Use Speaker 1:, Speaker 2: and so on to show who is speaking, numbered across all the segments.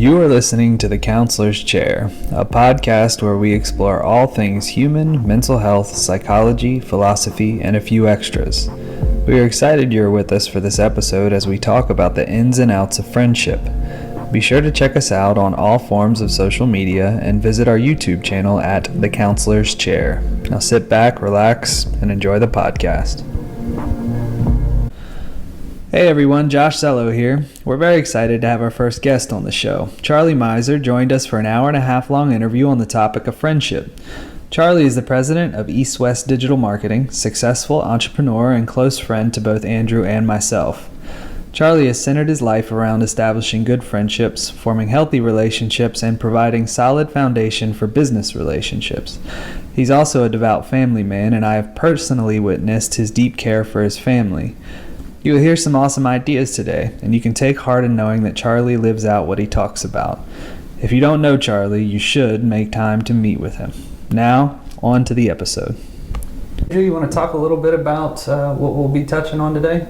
Speaker 1: You are listening to The Counselor's Chair, a podcast where we explore all things human, mental health, psychology, philosophy, and a few extras. We are excited you're with us for this episode as we talk about the ins and outs of friendship. Be sure to check us out on all forms of social media and visit our YouTube channel at The Counselor's Chair. Now sit back, relax, and enjoy the podcast. Hey everyone, Josh Zello here. We're very excited to have our first guest on the show. Charlie Mizer joined us for an hour-and-a-half long interview on the topic of friendship. Charlie is the president of East West Digital Marketing, successful entrepreneur, and close friend to both Andrew and myself. Charlie has centered his life around establishing good friendships, forming healthy relationships, and providing solid foundation for business relationships. He's also a devout family man, and I have personally witnessed his deep care for his family. You will hear some awesome ideas today, and you can take heart in knowing that Charlie lives out what he talks about. If you don't know Charlie, you should make time to meet with him. Now, on to the episode. Andrew, you want to talk a little bit about what we'll be touching on today?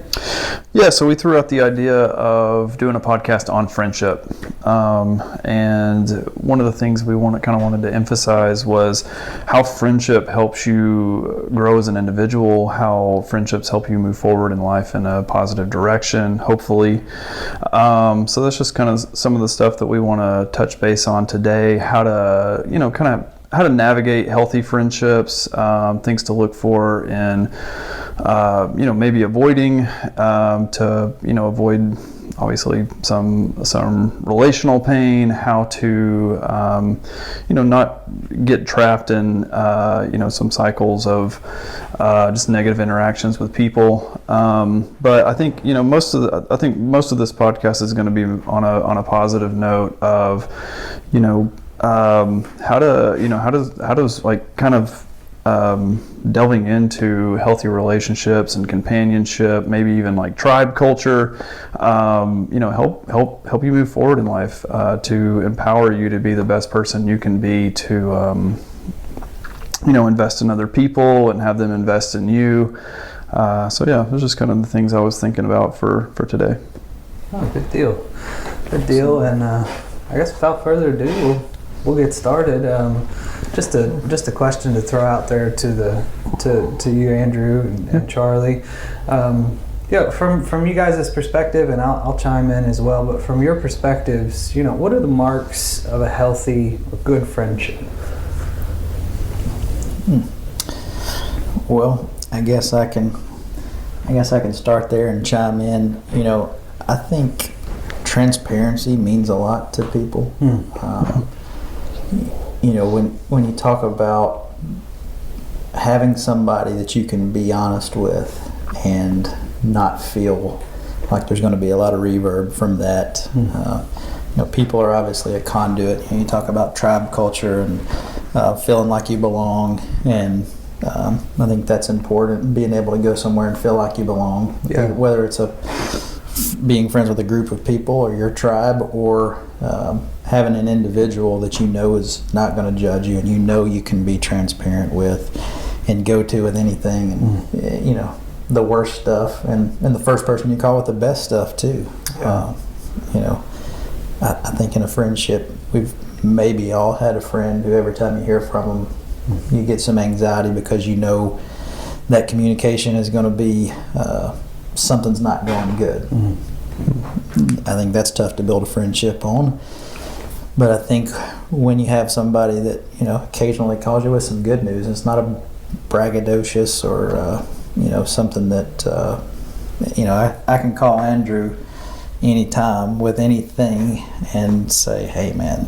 Speaker 2: Yeah, so we threw out the idea of doing a podcast on friendship. And one of the things we wanted to emphasize was how friendship helps you grow as an individual, how friendships help you move forward in life in a positive direction, hopefully. So that's just kind of some of the stuff that we want to touch base on today, how to navigate healthy friendships, things to look for in, maybe avoiding, to avoid obviously some relational pain, how to, not get trapped in, some cycles of just negative interactions with people. But I think, most of this podcast is going to be on a positive note of, delving into healthy relationships and companionship, maybe even like tribe culture, help you move forward in life, to empower you to be the best person you can be, to invest in other people and have them invest in you. Those are just kind of the things I was thinking about for today.
Speaker 1: Oh, good deal. And I guess without further ado, we'll get started. Just a question to throw out there to you, Andrew, and Charlie. From you guys' perspective, and I'll chime in as well. But from your perspectives, what are the marks of a healthy or good friendship?
Speaker 3: Well, I guess I can start there and chime in. I think transparency means a lot to people. When you talk about having somebody that you can be honest with and not feel like there's going to be a lot of reverb from that. People are obviously a conduit. You talk about tribe culture and feeling like you belong, and I think that's important, being able to go somewhere and feel like you belong. Yeah. Whether it's being friends with a group of people or your tribe, or having an individual that is not going to judge you, and you can be transparent with and go to with anything, and the worst stuff, and the first person you call with the best stuff too. Yeah. I think in a friendship, we've maybe all had a friend who every time you hear from them, you get some anxiety because that communication is going to be something's not going good. I think that's tough to build a friendship on. But I think when you have somebody that, occasionally calls you with some good news, it's not a braggadocious or, something that, I can call Andrew anytime with anything and say, hey man,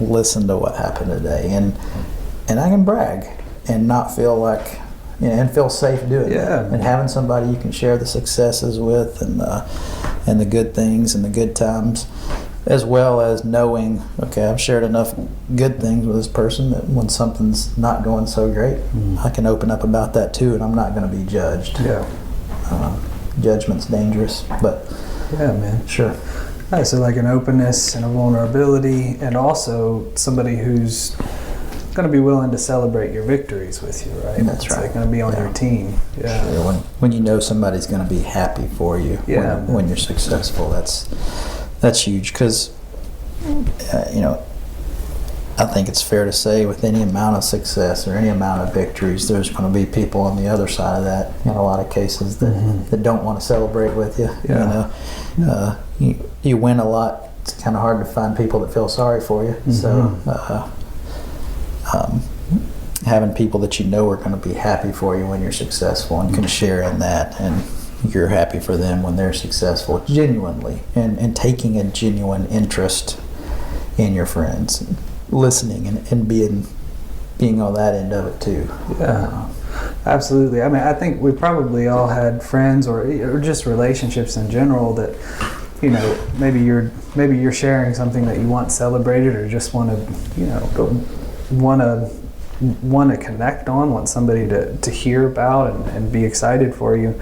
Speaker 3: listen to what happened today. And I can brag and not feel like, and feel safe doing that. And having somebody you can share the successes with, and the good things and the good times, as well as knowing, okay, I've shared enough good things with this person that when something's not going so great, I can open up about that too, and I'm not going to be judged. Yeah. Judgment's dangerous, but
Speaker 1: yeah, man.
Speaker 3: Sure.
Speaker 1: Right, so like an openness and a vulnerability, and also somebody who's going to be willing to celebrate your victories with you, right?
Speaker 3: That's right.
Speaker 1: Like going to be on your team. Yeah.
Speaker 3: Sure. When somebody's going to be happy for you, when you're successful, that's huge. Because I think it's fair to say with any amount of success or any amount of victories, there's going to be people on the other side of that in a lot of cases that don't want to celebrate with you.
Speaker 1: Yeah.
Speaker 3: You win a lot. It's kind of hard to find people that feel sorry for you. So having people that you know are going to be happy for you when you're successful and can share in that, and you're happy for them when they're successful genuinely, and taking a genuine interest in your friends, listening and being on that end of it too.
Speaker 1: Yeah, absolutely. I mean, I think we probably all had friends or just relationships in general that, maybe you're sharing something that you want celebrated, or just want to connect on, want somebody to hear about and be excited for you.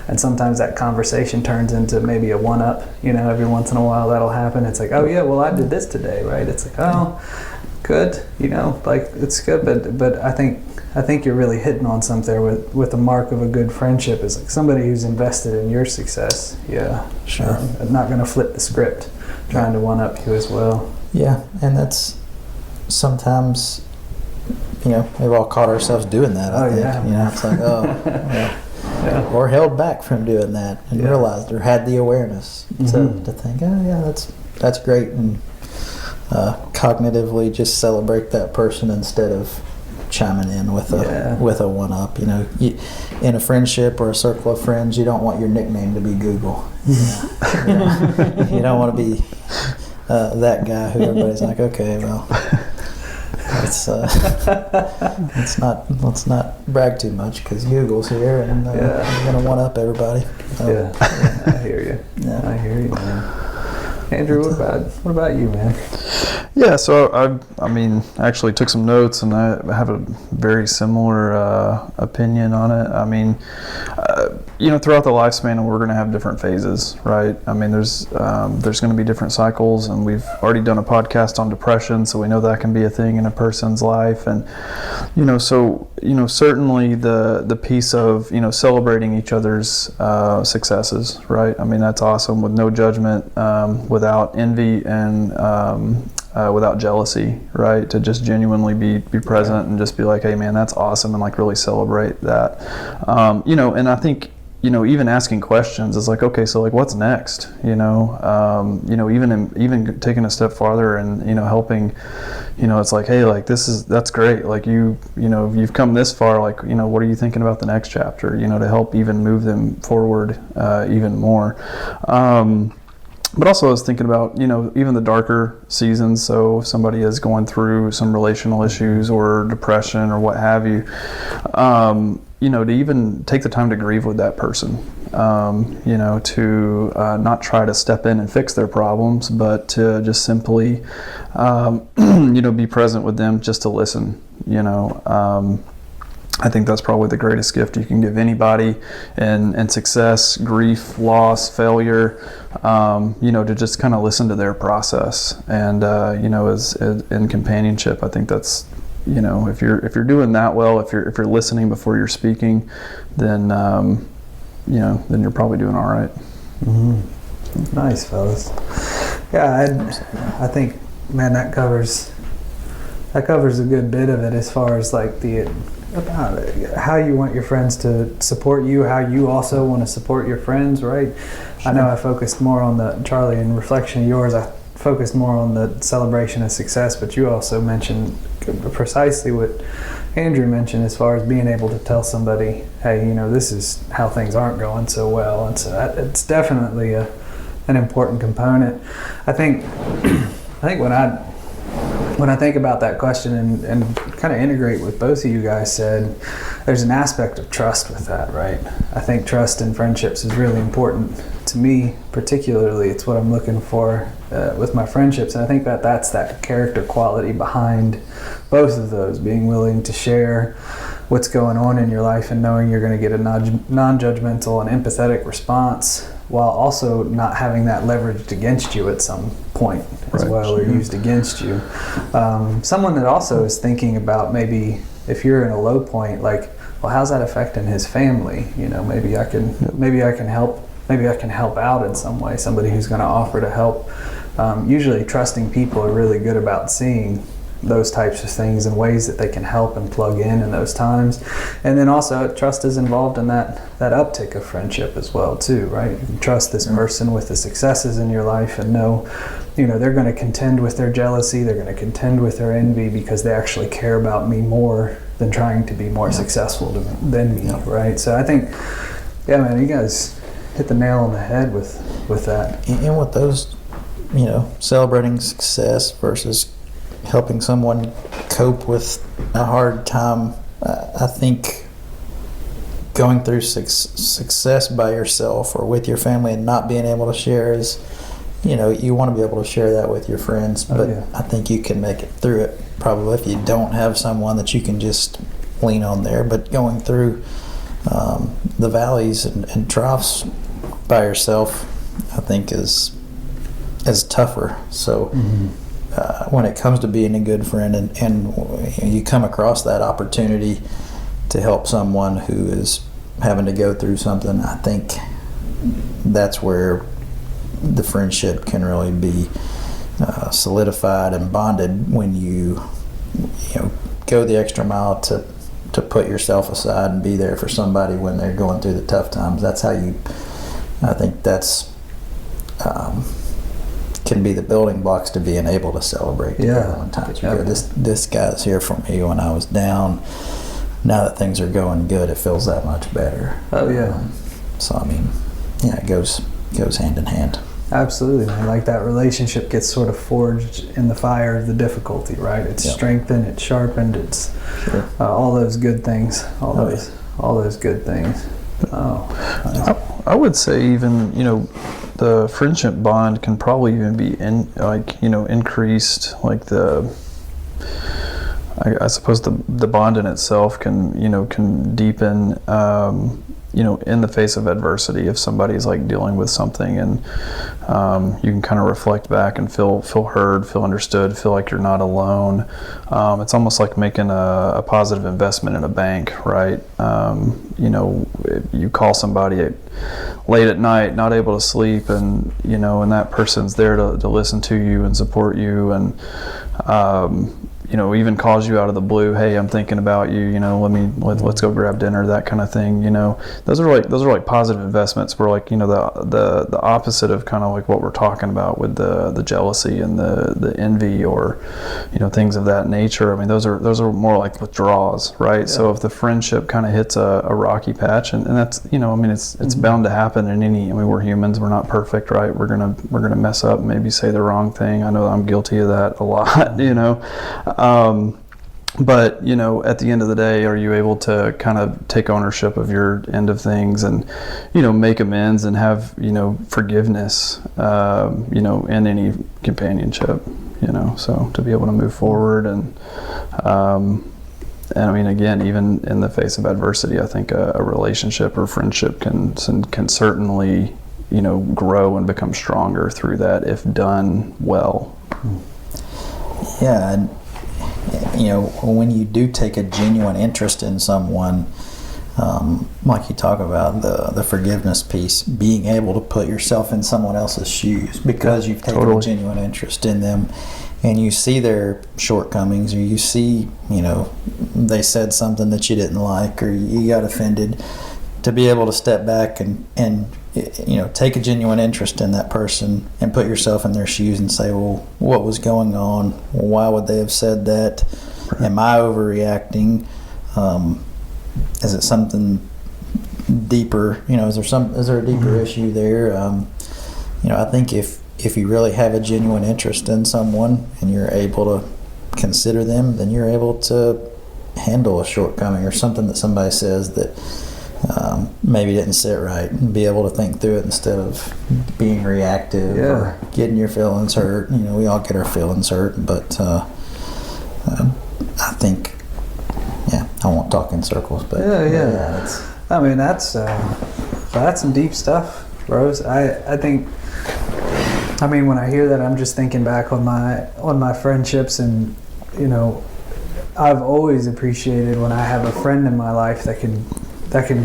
Speaker 1: And sometimes that conversation turns into maybe a one-up. Every once in a while that'll happen. It's like, oh yeah, well, I did this today, right? It's like, oh, good, it's good. But I think you're really hitting on something there with the mark of a good friendship is like somebody who's invested in your success. Yeah,
Speaker 3: sure.
Speaker 1: Not going to flip the script, trying to one-up you as well.
Speaker 3: Yeah, and that's sometimes, we've all caught ourselves doing that. I think.
Speaker 1: Yeah.
Speaker 3: It's like, yeah. Or held back from doing that and realized or had the awareness to think, oh yeah, that's great, and cognitively just celebrate that person instead of chiming in with a one-up. In a friendship or a circle of friends, you don't want your nickname to be Google. You don't want to be that guy who everybody's like, okay, well, let's not brag too much because Google's here and I'm gonna one-up everybody.
Speaker 1: I hear you.
Speaker 3: Yeah.
Speaker 1: I hear you, man. Andrew, what about you, man?
Speaker 2: Yeah, so I actually took some notes, and I have a very similar opinion on it. I mean, throughout the lifespan, we're going to have different phases, right? I mean, there's going to be different cycles, and we've already done a podcast on depression, so we know that can be a thing in a person's life, and certainly the piece of celebrating each other's successes, right? I mean, that's awesome, with no judgment, without envy and without jealousy, right? To just genuinely be present and just be like, hey man, that's awesome, and like really celebrate that. And I think even asking questions is like, okay, so like what's next? Even taking a step farther and helping. It's like, hey, like that's great. Like you've come this far. Like what are you thinking about the next chapter? To help even move them forward even more. But also I was thinking about, even the darker seasons. So if somebody is going through some relational issues or depression or what have you, to even take the time to grieve with that person, to not try to step in and fix their problems, but to just simply, be present with them, just to listen, I think that's probably the greatest gift you can give anybody in success, grief, loss, failure, to just kind of listen to their process. And, as in companionship, I think that's, if you're doing that well, if you're listening before you're speaking, then, then you're probably doing all right.
Speaker 1: Mm-hmm. Nice, fellas. Yeah, I think, man, that covers a good bit of it as far as like about how you want your friends to support you, how you also want to support your friends, right? Sure. I know I focused more on Charlie, in reflection of yours, I focused more on the celebration of success, but you also mentioned precisely what Andrew mentioned as far as being able to tell somebody, hey, this is how things aren't going so well. And so it's definitely an important component. I think when I think about that question and kind of integrate what both of you guys said, there's an aspect of trust with that, right? I think trust in friendships is really important to me, particularly. It's what I'm looking for with my friendships. And I think that's that character quality behind both of those, being willing to share what's going on in your life and knowing you're going to get a non-judgmental and empathetic response, while also not having that leveraged against you at some point as well, or used against you. Someone that also is thinking about, maybe if you're in a low point, like, well, how's that affecting his family? Maybe I can help out in some way. Somebody who's going to offer to help usually trusting people are really good about seeing those types of things and ways that they can help and plug in those times. And then also trust is involved in that uptick of friendship as well too, right? You can trust this person with the successes in your life and know, they're going to contend with their jealousy, they're going to contend with their envy because they actually care about me more than trying to be more successful than me, right? So I think, man, you guys hit the nail on the head with that.
Speaker 3: And with those, celebrating success versus helping someone cope with a hard time, I think going through success by yourself or with your family and not being able to share is, you want to be able to share that with your friends, but I think you can make it through it probably if you don't have someone that you can just lean on there. But going through the valleys and troughs by yourself, I think is tougher. So when it comes to being a good friend and you come across that opportunity to help someone who is having to go through something, I think that's where the friendship can really be solidified and bonded when you go the extra mile to put yourself aside and be there for somebody when they're going through the tough times. That's how I think that's can be the building blocks to being able to celebrate together when times are good. This guy's here for me when I was down. Now that things are going good, it feels that much better. So I mean, it goes hand in hand.
Speaker 1: Absolutely, man. Like that relationship gets sort of forged in the fire of the difficulty, right? It's strengthened, it's sharpened, it's all those good things, all those good things.
Speaker 2: I would say even the friendship bond can probably even be increased. Like I suppose the bond in itself can deepen. In the face of adversity, if somebody's like dealing with something, and you can kind of reflect back and feel heard, feel understood, feel like you're not alone. It's almost like making a positive investment in a bank, right? You call somebody late at night, not able to sleep, and and that person's there to listen to you and support you, and even calls you out of the blue. Hey, I'm thinking about you. Let's go grab dinner. That kind of thing. Those are like positive investments. Where the opposite of kind of like what we're talking about with the jealousy and the envy or things of that nature. I mean, those are more like withdrawals, right? Yeah. So if the friendship kind of hits a rocky patch, and that's it's bound to happen in any. I mean, we're humans. We're not perfect, right? We're gonna mess up. Maybe say the wrong thing. I know I'm guilty of that a lot. But at the end of the day, are you able to kind of take ownership of your end of things and make amends and have forgiveness in any companionship, so to be able to move forward and I mean, again, even in the face of adversity, I think a relationship or friendship can certainly grow and become stronger through that if done well.
Speaker 3: Yeah, and when you do take a genuine interest in someone, like you talk about the forgiveness piece, being able to put yourself in someone else's shoes because you've taken a genuine interest in them, and you see their shortcomings, or you see they said something that you didn't like, or you got offended, to be able to step back and take a genuine interest in that person and put yourself in their shoes and say, well, what was going on? Why would they have said that? Right. Am I overreacting? Is it something deeper? Is there a deeper issue there? I think if you really have a genuine interest in someone and you're able to consider them, then you're able to handle a shortcoming or something that somebody says that maybe didn't sit right, and be able to think through it instead of being reactive or getting your feelings hurt. We all get our feelings hurt, but I think, I won't talk in circles, but
Speaker 1: that's some deep stuff, bros. I think, when I hear that, I'm just thinking back on my friendships, and I've always appreciated when I have a friend in my life that can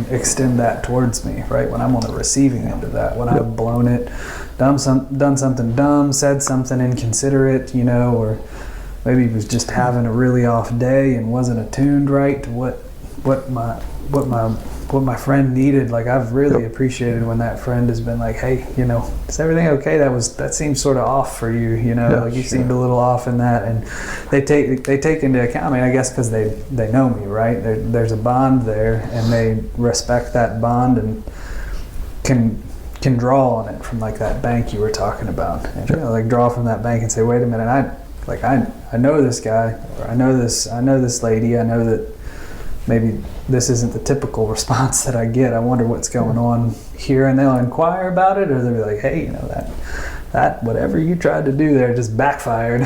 Speaker 1: extend that towards me, right? When I'm on the receiving end of that, when I've blown it, done something dumb, said something inconsiderate, you know, or maybe he was just having a really off day and wasn't attuned right to what my friend needed. Like, I've really appreciated when that friend has been like, hey, you know, is everything okay? That seems sort of off for you, you know, like you seemed a little off in that. And they take into account, I mean, I guess because they know me, right? There's a bond there, and they respect that bond and can draw on it from like that bank you were talking about. And, you know, like draw from that bank and say, wait a minute, I know this guy, or I know this lady, I know that maybe this isn't the typical response that I get. I wonder what's going on here, and they'll inquire about it, or they'll be like, hey, you know, that whatever you tried to do there just backfired.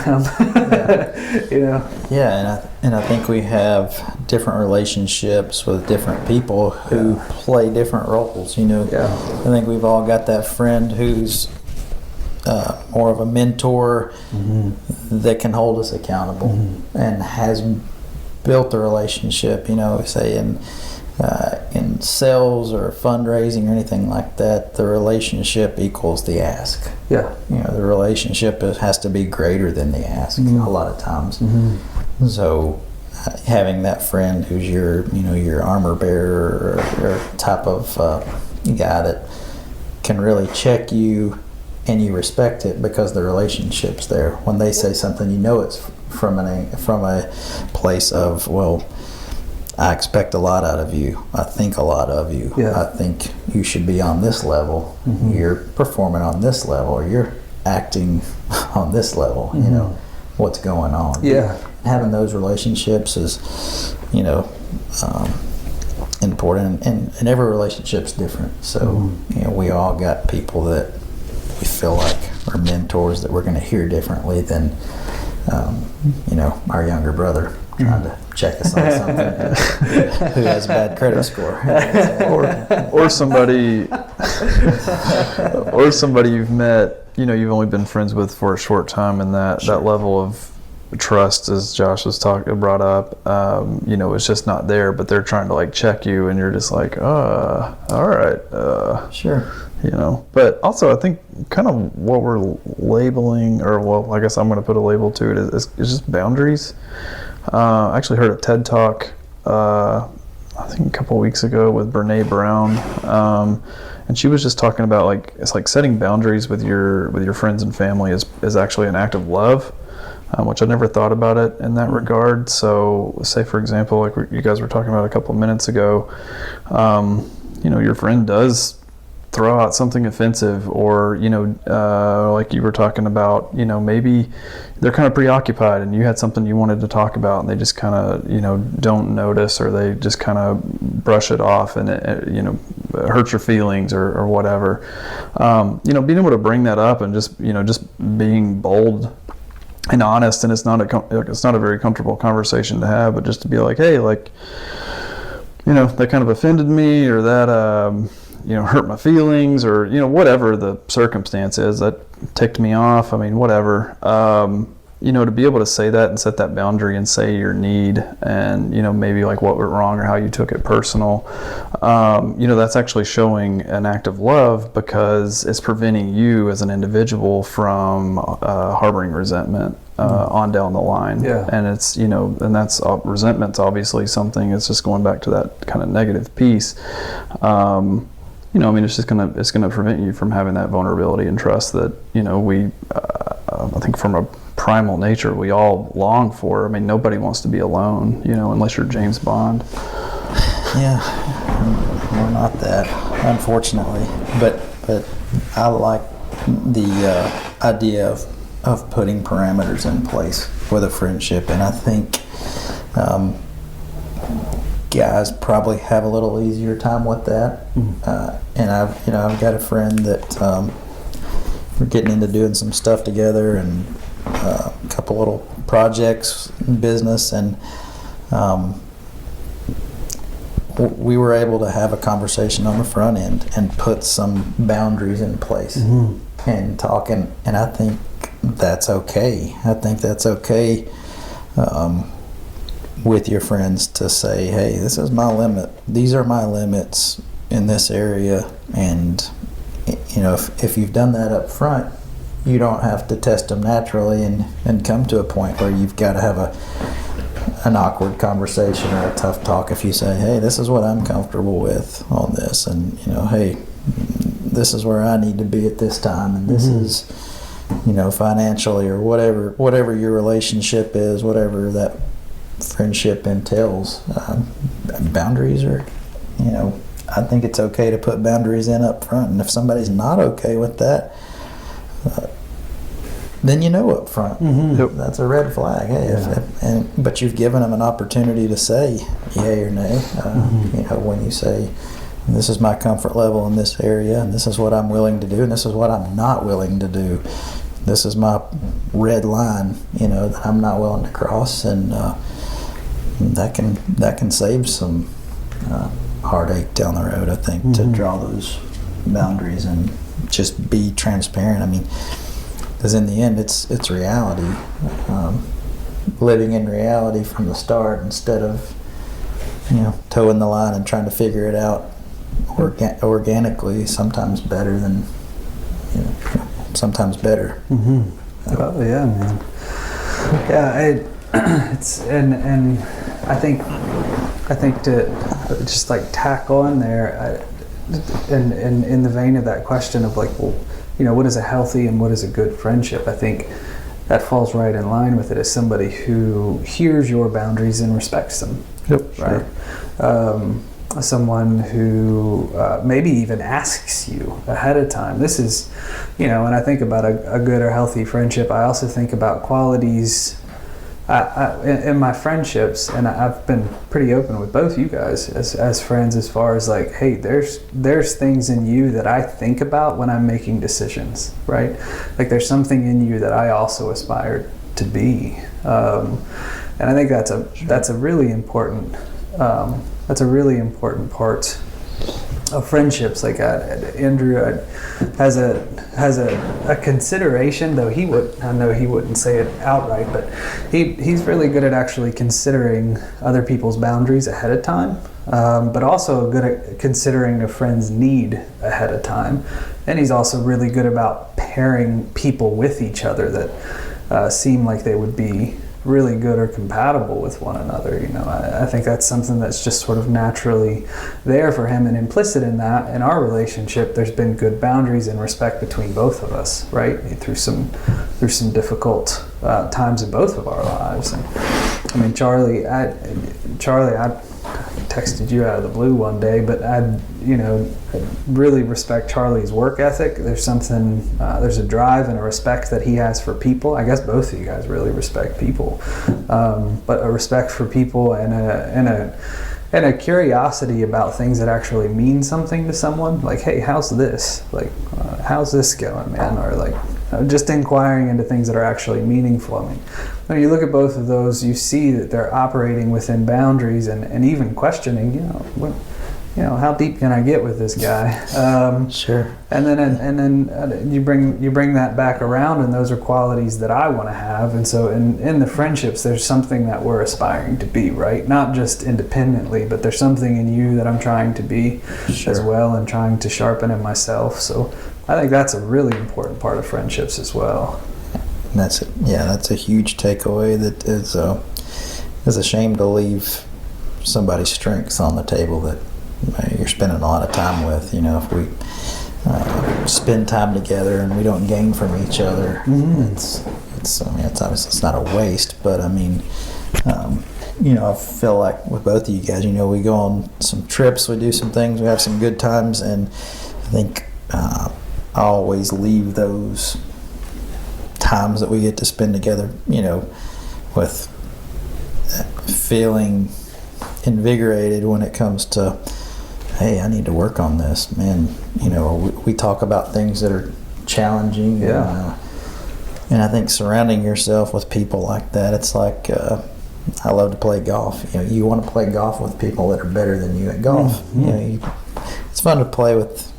Speaker 1: You know. Yeah,
Speaker 3: and I think we have different relationships with different people who play different roles. You know, I think we've all got that friend who's more of a mentor that can hold us accountable and has built a relationship, you know, say in sales or fundraising or anything like that, the relationship equals the ask.
Speaker 1: Yeah.
Speaker 3: You know, the relationship has to be greater than the ask a lot of times. So having that friend who's your armor bearer or type of guy that can really check you and you respect it because the relationship's there. When they say something, you know it's from a place of, well, I expect a lot out of you. I think a lot of you. I think you should be on this level. You're performing on this level, or you're acting on this level. You know, what's going on.
Speaker 1: Yeah.
Speaker 3: Having those relationships is, you know, important, and every relationship's different. So, you know, we all got people that we feel like are mentors that we're going to hear differently than, you know, our younger brother trying to check us on something who has a bad credit score.
Speaker 2: or somebody you've met, you know, you've only been friends with for a short time, and that level of trust, as Josh was brought up, you know, it's just not there, but they're trying to like check you, and you're just like, all right,
Speaker 3: sure.
Speaker 2: You know, but also I think kind of what we're labeling, or well, I guess I'm going to put a label to it, is just boundaries. I actually heard a TED Talk, I think a couple of weeks ago, with Brene Brown, and she was just talking about like, it's like setting boundaries with your friends and family is actually an act of love, which I never thought about it in that regard. So say, for example, like you guys were talking about a couple of minutes ago, you know, your friend does throw out something offensive, or, you know, like you were talking about, you know, maybe they're kind of preoccupied and you had something you wanted to talk about, and they just kind of, you know, don't notice, or they just kind of brush it off, and it, you know, hurts your feelings or whatever. You know, being able to bring that up and just, you know, just being bold and honest, and it's not a very comfortable conversation to have, but just to be like, hey, like, you know, that kind of offended me, or that, you know, hurt my feelings, or, you know, whatever the circumstance is that ticked me off. I mean, whatever. You know, to be able to say that and set that boundary and say your need, and, you know, maybe like what went wrong or how you took it personal, you know, that's actually showing an act of love, because it's preventing you as an individual from harboring resentment on down the line. Yeah. And it's, you know, and that's resentment's obviously something, it's just going back to that kind of negative piece. You know, I mean, it's gonna prevent you from having that vulnerability and trust that, you know, I think from a primal nature we all long for. I mean, nobody wants to be alone, you know, unless you're James Bond.
Speaker 3: Yeah, we're not that, unfortunately. But I like the idea of putting parameters in place with a friendship, and I think guys probably have a little easier time with that. And I've got a friend that we're getting into doing some stuff together, and a couple little projects in business, and we were able to have a conversation on the front end and put some boundaries in place and talk, and I think that's okay. I think that's okay with your friends to say, hey, this is my limit. These are my limits in this area, and if you've done that up front, you don't have to test them naturally and come to a point where you've got to have an awkward conversation or a tough talk. If you say, hey, this is what I'm comfortable with on this, and hey, this is where I need to be at this time, and this is financially or whatever your relationship is, whatever that friendship entails. Boundaries are, I think it's okay to put boundaries in up front, and if somebody's not okay with that, then up front. That's a red flag. Hey, but you've given them an opportunity to say yay or nay. When you say, this is my comfort level in this area, and this is what I'm willing to do, and this is what I'm not willing to do. This is my red line, that I'm not willing to cross, and that can save some heartache down the road, I think, to draw those boundaries and just be transparent. I mean, because in the end, it's reality. Living in reality from the start instead of, towing the line and trying to figure it out organically. Sometimes better than, sometimes better.
Speaker 1: Oh yeah, man. Yeah, it's and I think to just like tackle in there, and in the vein of that question of like, well, what is a healthy and what is a good friendship? I think that falls right in line with it as somebody who hears your boundaries and respects them.
Speaker 2: Yep.
Speaker 1: Right. Sure. Someone who maybe even asks you ahead of time. This is, when I think about a good or healthy friendship, I also think about qualities in my friendships, and I've been pretty open with both you guys as friends, as far as like, hey, there's things in you that I think about when I'm making decisions, right? Like there's something in you that I also aspire to be, and I think that's a really important part of friendships. Like Andrew has a consideration, though I know he wouldn't say it outright, but he's really good at actually considering other people's boundaries ahead of time, but also good at considering a friend's need ahead of time. And he's also really good about pairing people with each other that seem like they would be really good or compatible with one another. I think that's something that's just sort of naturally there for him, and implicit in that, in our relationship, there's been good boundaries and respect between both of us, right? Through some difficult times in both of our lives. And I mean, Charlie, I texted you out of the blue one day, but I really respect Charlie's work ethic. There's something, there's a drive and a respect that he has for people. I guess both of you guys really respect people, but a respect for people and a curiosity about things that actually mean something to someone. Like, hey, how's this? Like, how's this going, man? Or like, just inquiring into things that are actually meaningful. I mean, when you look at both of those, you see that they're operating within boundaries and even questioning, how deep can I get with this guy?
Speaker 3: Sure.
Speaker 1: And then you bring that back around, and those are qualities that I want to have. And so in the friendships, there's something that we're aspiring to be, right? Not just independently, but there's something in you that I'm trying to be as well, and trying to sharpen in myself. So I think that's a really important part of friendships as well.
Speaker 3: That's a huge takeaway. That is a shame to leave somebody's strengths on the table that you're spending a lot of time with. If we spend time together and we don't gain from each other, it's obviously it's not a waste, but I mean, I feel like with both of you guys, we go on some trips, we do some things, we have some good times, and I think I always leave those times that we get to spend together, with feeling invigorated when it comes to, hey, I need to work on this, man. We talk about things that are challenging.
Speaker 1: Yeah.
Speaker 3: And I think surrounding yourself with people like that, it's like, I love to play golf. You want to play golf with people that are better than you at golf. It's fun to play with,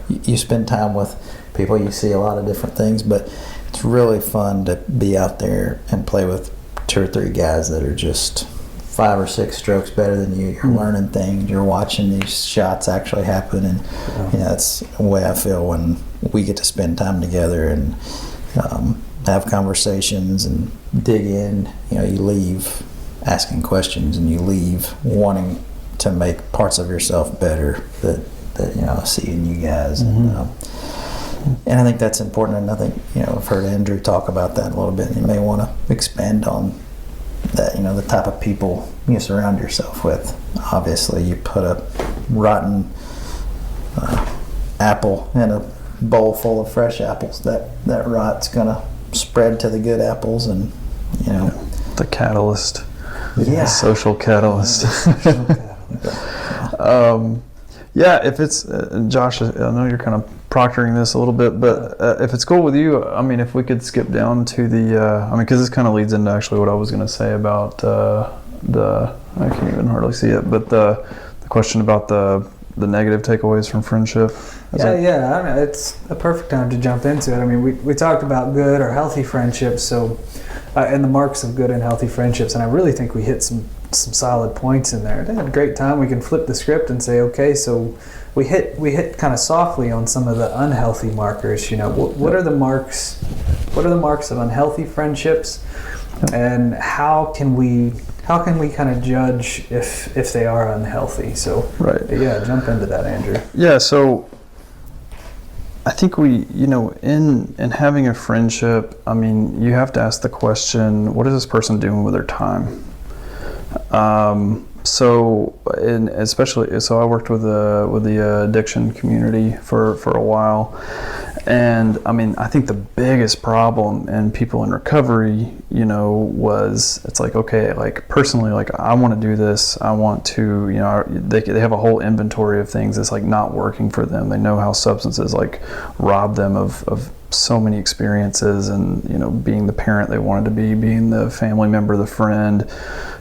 Speaker 3: you spend time with people, you see a lot of different things, but it's really fun to be out there and play with 2 or 3 guys that are just 5 or 6 strokes better than you. You're learning things. You're watching these shots actually happen, and that's the way I feel when we get to spend time together and have conversations and dig in. You leave asking questions, and you leave wanting to make parts of yourself better that I see in you guys. And I think that's important, and I think I've heard Andrew talk about that a little bit, and you may want to expand on that. The type of people you surround yourself with. Obviously, you put a rotten apple in a bowl full of fresh apples, that rot's gonna spread to the good apples, and
Speaker 2: the catalyst.
Speaker 3: Yeah.
Speaker 2: Social catalyst. If it's Josh, I know you're kind of proctoring this a little bit, but if it's cool with you, I mean, if we could skip down to the, because this kind of leads into actually what I was going to say about I can't even hardly see it, but the question about the negative takeaways from friendship.
Speaker 1: I mean, it's a perfect time to jump into it. I mean, we talked about good or healthy friendships, so and the marks of good and healthy friendships, and I really think we hit some solid points in there. I had a great time. We can flip the script and say, okay, so we hit kind of softly on some of the unhealthy markers. What are the marks? What are the marks of unhealthy friendships, and how can we kind of judge if they are unhealthy? So jump into that, Andrew.
Speaker 2: Yeah, so I think we, in having a friendship, I mean, you have to ask the question, what is this person doing with their time? So I worked with the addiction community for a while, and I mean, I think the biggest problem in people in recovery, was it's like, okay, like personally, like I want to do this, I want to, they have a whole inventory of things that's like not working for them. They know how substances like rob them of so many experiences, and being the parent they wanted to be, being the family member, the friend,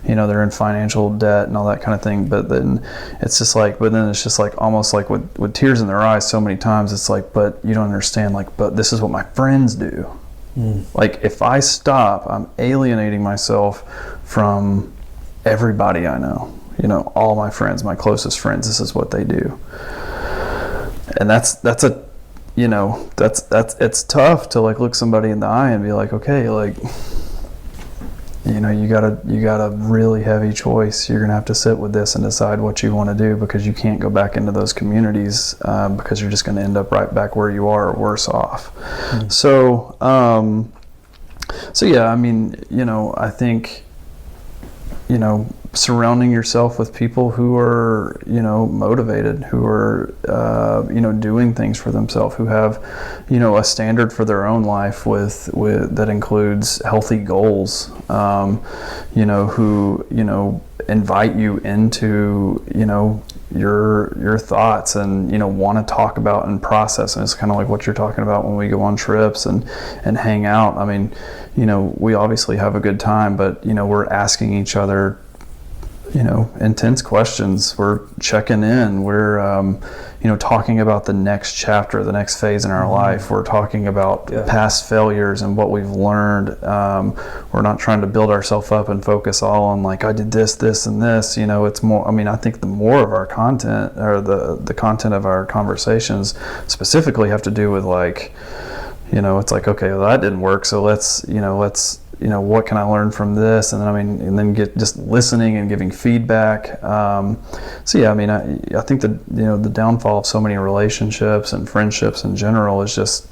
Speaker 2: they're in financial debt and all that kind of thing. But then it's just like almost like with tears in their eyes so many times, it's like, but you don't understand, like, but this is what my friends do. Like if I stop, I'm alienating myself from everybody I know, all my friends, my closest friends, this is what they do. And that's it's tough to like look somebody in the eye and be like, okay, like, you got a really heavy choice. You're gonna have to sit with this and decide what you want to do, because you can't go back into those communities, because you're just gonna end up right back where you are or worse off. So yeah, I mean, I think, surrounding yourself with people who are, motivated, who are, doing things for themselves, who have, a standard for their own life with that includes healthy goals, who, invite you into, your thoughts and, want to talk about and process. And it's kind of like what you're talking about when we go on trips and hang out. I mean, we obviously have a good time, but, we're asking each other, intense questions. We're checking in. We're, talking about the next chapter, the next phase in our life. We're talking about past failures and what we've learned. We're not trying to build ourselves up and focus all on like, I did this, and this. It's more, I mean, I think the more of our content, or the content of our conversations specifically, have to do with like, it's like, okay, well, that didn't work, so let's what can I learn from this? And then, and then get just listening and giving feedback. So yeah, I mean, I think that, the downfall of so many relationships and friendships in general is just,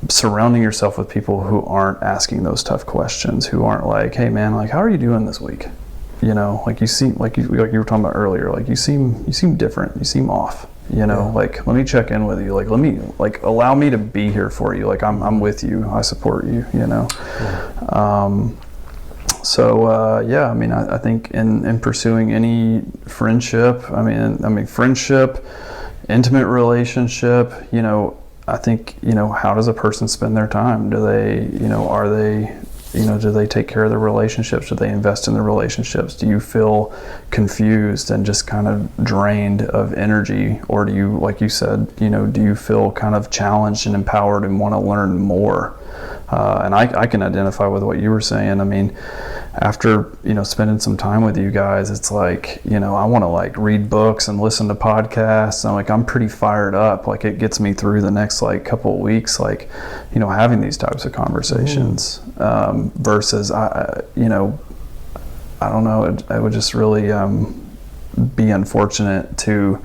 Speaker 2: surrounding yourself with people who aren't asking those tough questions, who aren't like, hey man, like, how are you doing this week? Like you seem, like you were talking about earlier, like you seem different, you seem off. Like, let me check in with you. Like, let me, like, allow me to be here for you. Like, I'm with you. I support you, I mean, I think in pursuing any friendship, I mean, friendship, intimate relationship, I think, how does a person spend their time? Do they, do they take care of their relationships? Do they invest in their relationships? Do you feel confused and just kind of drained of energy? Or do you, like you said, do you feel kind of challenged and empowered and want to learn more? And I can identify with what you were saying. I mean, after, spending some time with you guys, it's like, I want to like read books and listen to podcasts. And I'm pretty fired up. Like, it gets me through the next like couple of weeks, like, having these types of conversations, versus, I don't know, it would just really be unfortunate to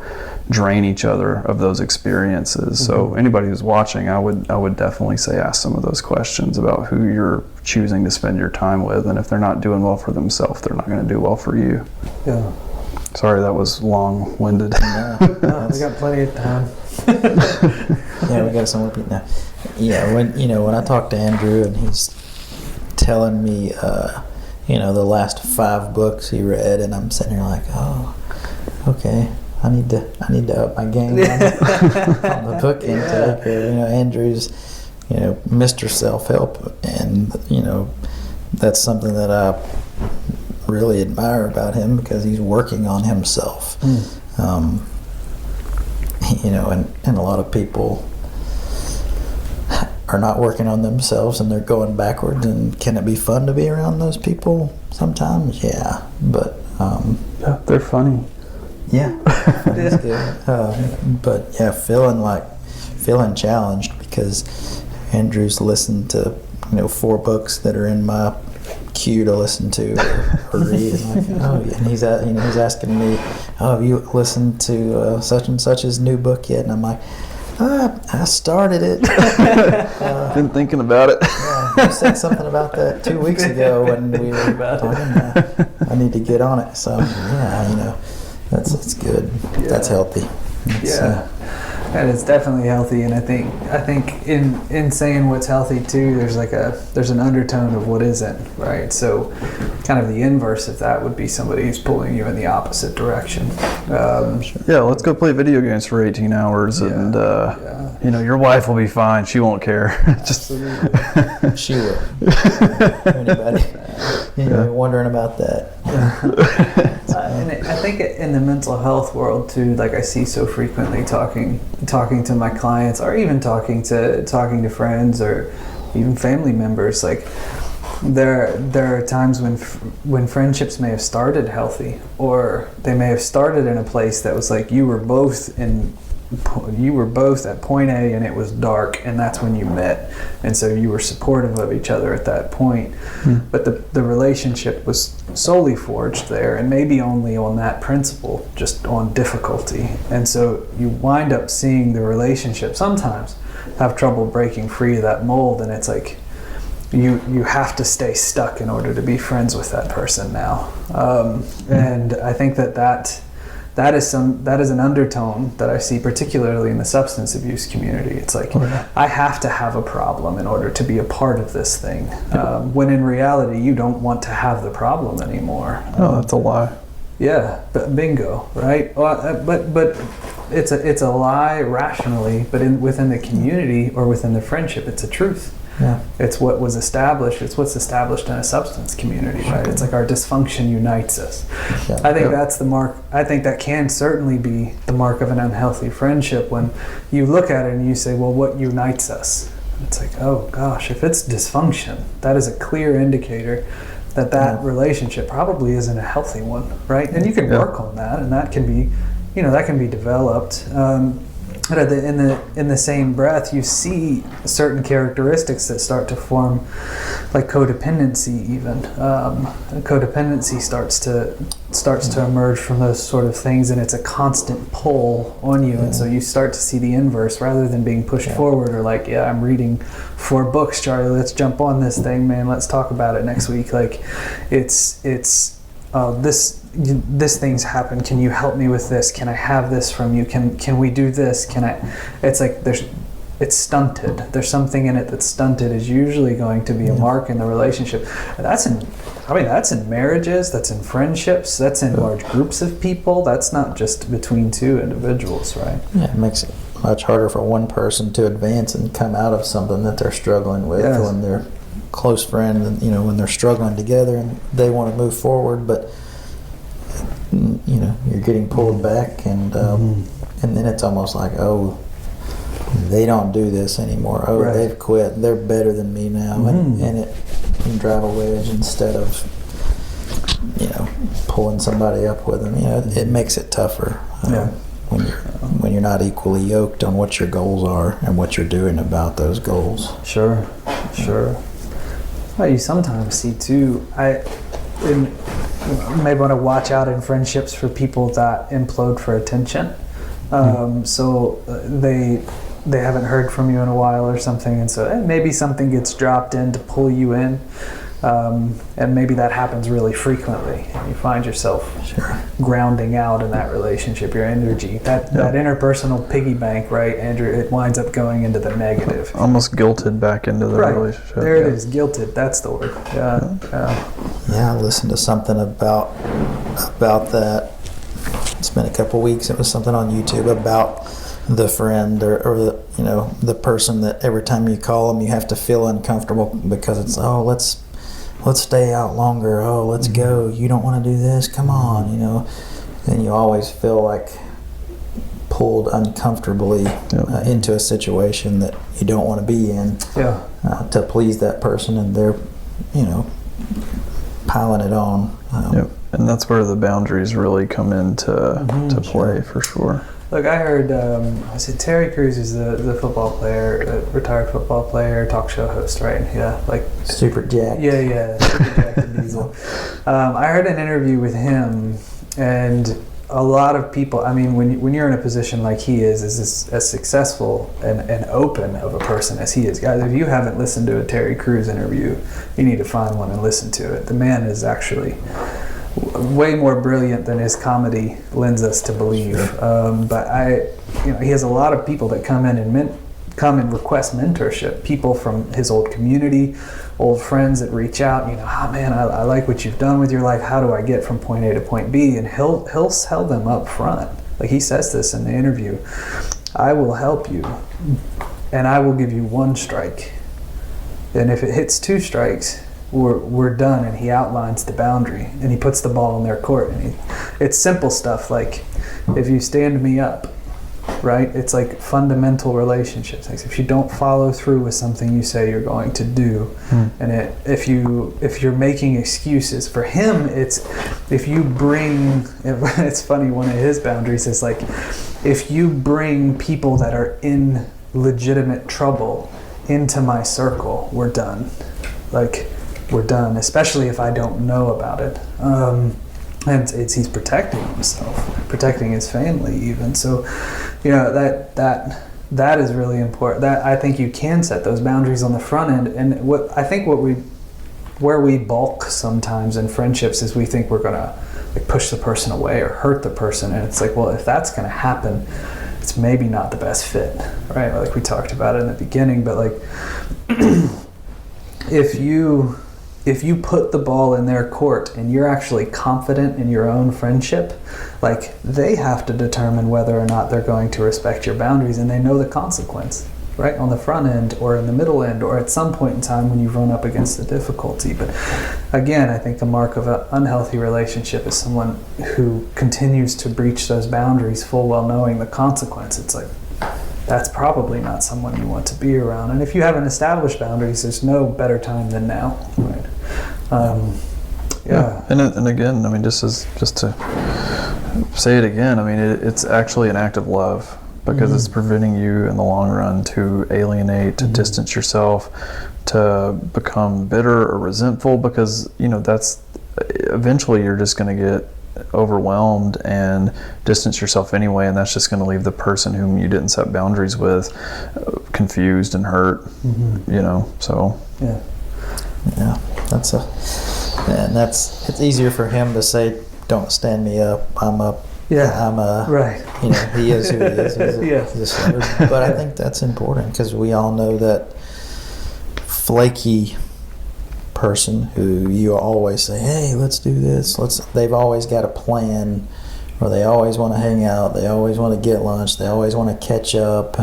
Speaker 2: drain each other of those experiences. So anybody who's watching, I would definitely say ask some of those questions about who you're choosing to spend your time with, and if they're not doing well for themselves, they're not going to do well for you.
Speaker 1: Yeah.
Speaker 2: Sorry, that was long-winded.
Speaker 1: No, we got plenty of time.
Speaker 3: Yeah, we got some repeat now. Yeah, when I talked to Andrew and he's telling me, the last 5 books he read, and I'm sitting here like, oh, okay. I need to up my game on the book intake. Andrew's, Mr. Self-Help, and that's something that I really admire about him, because he's working on himself. And a lot of people are not working on themselves, and they're going backwards. And can it be fun to be around those people sometimes? Yeah, but
Speaker 2: yeah, they're funny.
Speaker 3: Yeah, that's good. But yeah, feeling challenged, because Andrew's listened to 4 books that are in my queue to listen to or read, and he's asking me, oh, have you listened to such and such's new book yet? And I'm like, I started it.
Speaker 2: Been thinking about it.
Speaker 3: Yeah, you said something about that 2 weeks ago when we were talking. I need to get on it. So yeah, that's good.
Speaker 1: Yeah.
Speaker 3: That's healthy.
Speaker 1: And it's definitely healthy. And I think in saying what's healthy too, there's an undertone of what isn't, right? So kind of the inverse of that would be somebody who's pulling you in the opposite direction.
Speaker 2: Yeah, let's go play video games for 18 hours, and your wife will be fine. She won't care. Just
Speaker 3: she will. Anybody wondering about that?
Speaker 1: And I think in the mental health world too, like I see so frequently talking to my clients, or even talking to friends or even family members, like there are times when friendships may have started healthy, or they may have started in a place that was like you were both at point A and it was dark, and that's when you met, and so you were supportive of each other at that point. But the relationship was solely forged there, and maybe only on that principle, just on difficulty. And so you wind up seeing the relationship sometimes have trouble breaking free of that mold, and it's like you have to stay stuck in order to be friends with that person now. And I think that is an undertone that I see particularly in the substance abuse community. It's like, I have to have a problem in order to be a part of this thing. When in reality, you don't want to have the problem anymore.
Speaker 2: Oh, that's a lie.
Speaker 1: Yeah, but bingo, right? But it's a lie rationally, but within the community or within the friendship, it's a truth.
Speaker 3: Yeah.
Speaker 1: It's what was established. It's what's established in a substance community, right? It's like our dysfunction unites us.
Speaker 3: Yeah.
Speaker 1: I think that's the mark. I think that can certainly be the mark of an unhealthy friendship, when you look at it and you say, well, what unites us? It's like, oh gosh, if it's dysfunction, that is a clear indicator that relationship probably isn't a healthy one, right? And you can work on that, and that can be, that can be developed. But in the same breath, you see certain characteristics that start to form, like codependency. Even codependency starts to emerge from those sort of things, and it's a constant pull on you. And so you start to see the inverse, rather than being pushed forward, or like, I'm reading 4 books, Charlie. Let's jump on this thing, man. Let's talk about it next week. Like, it's this thing's happened. Can you help me with this? Can I have this from you? Can we do this? It's like it's stunted. There's something in it that's stunted, is usually going to be a mark in the relationship. And that's in marriages, that's in friendships, that's in large groups of people. That's not just between 2 individuals, right?
Speaker 3: Yeah, it makes it much harder for one person to advance and come out of something that they're struggling with when they're close friend, and when they're struggling together and they want to move forward, but you're getting pulled back, and then it's almost like, they don't do this anymore. Oh,
Speaker 1: Right.
Speaker 3: they've quit. They're better than me now, and it can drive a wedge instead of pulling somebody up with them. It makes it tougher when you're not equally yoked on what your goals are and what you're doing about those goals.
Speaker 1: Sure. Well, you sometimes see too. You may want to watch out in friendships for people that implode for attention. So they haven't heard from you in a while or something, and so maybe something gets dropped in to pull you in, and maybe that happens really frequently. And you find yourself grounding out in that relationship, your energy, that interpersonal piggy bank, right, Andrew? It winds up going into the negative.
Speaker 2: Almost guilted back into the relationship.
Speaker 1: There it is, guilted. That's the word.
Speaker 3: Yeah, I listened to something about that. It's been a couple weeks. It was something on YouTube about the friend or the person that every time you call them you have to feel uncomfortable because it's let's stay out longer. Oh, let's go. You don't want to do this? Come on, And you always feel like pulled uncomfortably into a situation that you don't want to be in to please that person, and they're piling it on.
Speaker 2: And that's where the boundaries really come into play, for sure.
Speaker 1: Look, I heard, Terry Crews is the football player, retired football player, talk show host, right? Yeah, like
Speaker 3: super jacked.
Speaker 1: Yeah, super jacked and diesel. I heard an interview with him, and a lot of people. I mean, when you're in a position like he is as successful and open of a person as he is, guys. If you haven't listened to a Terry Crews interview, you need to find one and listen to it. The man is actually way more brilliant than his comedy lends us to believe. But he has a lot of people that come in and request mentorship. People from his old community, old friends that reach out. Man, I like what you've done with your life. How do I get from point A to point B? And he'll sell them up front. Like he says this in the interview. I will help you, and I will give you 1 strike. And if it hits 2 strikes, we're done. And he outlines the boundary, and he puts the ball in their court. And it's simple stuff like, if you stand me up, right? It's like fundamental relationships. Like if you don't follow through with something you say you're going to do, and if you're making excuses for him, it's if you bring. It's funny. One of his boundaries is like, if you bring people that are in legitimate trouble into my circle, we're done. Like, we're done, especially if I don't know about it. And he's protecting himself, protecting his family even. So, that is really important. That I think you can set those boundaries on the front end. And where we balk sometimes in friendships is we think we're gonna push the person away or hurt the person, and it's like, well, if that's gonna happen, it's maybe not the best fit, right? Like we talked about it in the beginning, but like if you put the ball in their court and you're actually confident in your own friendship, like they have to determine whether or not they're going to respect your boundaries, and they know the consequence, right? On the front end or in the middle end or at some point in time when you've run up against the difficulty. But again, I think the mark of an unhealthy relationship is someone who continues to breach those boundaries full well knowing the consequence. It's like, that's probably not someone you want to be around. And if you haven't established boundaries, there's no better time than now, right?
Speaker 2: And again, I mean, just to say it again, I mean, it's actually an act of love, because it's preventing you in the long run to alienate, to distance yourself, to become bitter or resentful, because that's eventually you're just going to get overwhelmed and distance yourself anyway, and that's just going to leave the person whom you didn't set boundaries with confused and hurt. So
Speaker 3: it's easier for him to say, don't stand me up, I'm up.
Speaker 1: Right.
Speaker 3: He is who he is. He's a slave. But I think that's important, because we all know that flaky person who you always say, hey, let's do this. They've always got a plan, or they always want to hang out. They always want to get lunch. They always want to catch up.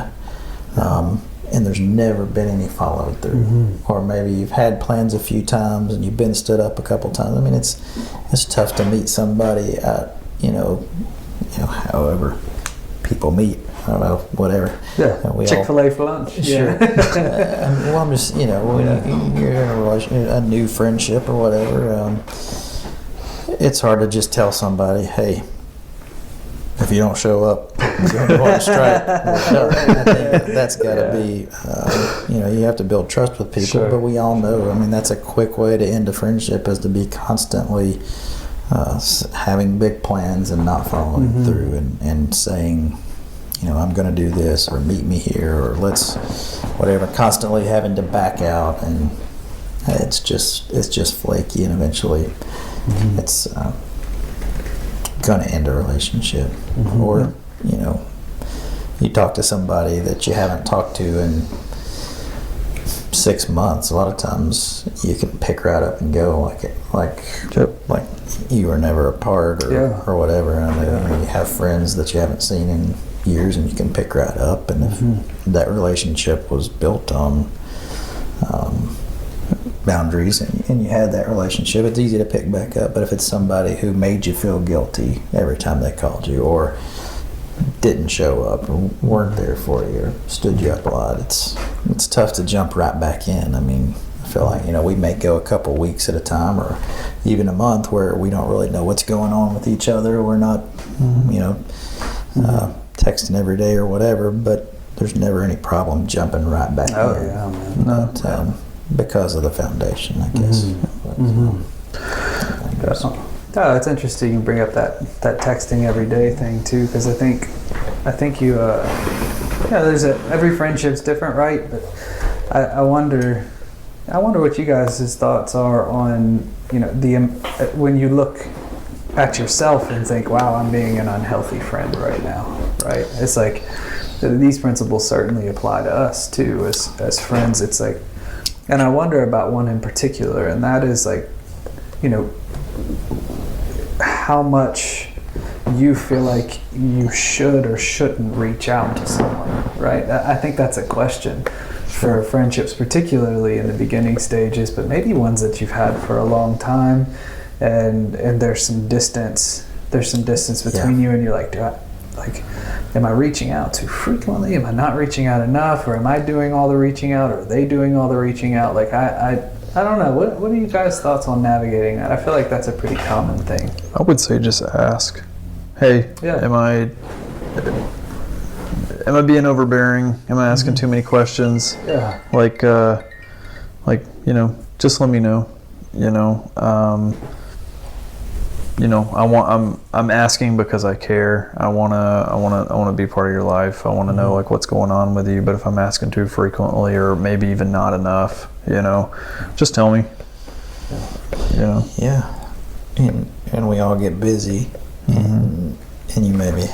Speaker 3: And there's never been any follow through. Or maybe you've had plans a few times and you've been stood up a couple times. I mean, it's tough to meet somebody at, however people meet. I don't know, whatever.
Speaker 1: Yeah, Chick-fil-A for lunch.
Speaker 3: Sure. Well, I'm just, when you're in a relationship, a new friendship or whatever, it's hard to just tell somebody, hey, if you don't show up, you're going to go on strike. No, I think that's got to be, you have to build trust with people.
Speaker 1: Sure.
Speaker 3: But we all know, I mean, that's a quick way to end a friendship, is to be constantly having big plans and not following through, and saying, I'm going to do this, or meet me here, or let's whatever. Constantly having to back out, and it's just flaky, and eventually it's going to end a relationship. Or you talk to somebody that you haven't talked to in 6 months. A lot of times you can pick right up and go like you were never apart, or whatever. And you have friends that you haven't seen in years, and you can pick right up. And if that relationship was built on boundaries, and you had that relationship, it's easy to pick back up. But if it's somebody who made you feel guilty every time they called you, or didn't show up, or weren't there for you, or stood you up a lot, it's tough to jump right back in. I mean, I feel like we may go a couple weeks at a time, or even a month, where we don't really know what's going on with each other. We're not texting every day or whatever, but there's never any problem jumping right back in.
Speaker 1: Yeah, man.
Speaker 3: But, because of the foundation, I guess.
Speaker 1: Oh, it's interesting you bring up that texting every day thing too, because I think you there's every friendship's different, right? But I wonder what you guys' thoughts are on when you look at yourself and think, wow, I'm being an unhealthy friend right now, right? It's like these principles certainly apply to us too as friends. It's like, and I wonder about one in particular, and that is like, how much you feel like you should or shouldn't reach out to someone, right? I think that's a question for friendships, particularly in the beginning stages, but maybe ones that you've had for a long time, and there's some distance between you, and you're like, am I reaching out too frequently? Am I not reaching out enough? Or am I doing all the reaching out? Or are they doing all the reaching out? Like, I don't know. What are you guys' thoughts on navigating that? I feel like that's a pretty common thing.
Speaker 2: I would say just ask, hey, am I being overbearing? Am I asking too many questions?
Speaker 1: Yeah.
Speaker 2: Just let me know. I'm asking because I care. I wanna be part of your life. I wanna know what's going on with you. But if I'm asking too frequently, or maybe even not enough, just tell me.
Speaker 3: Yeah. And we all get busy, and you maybe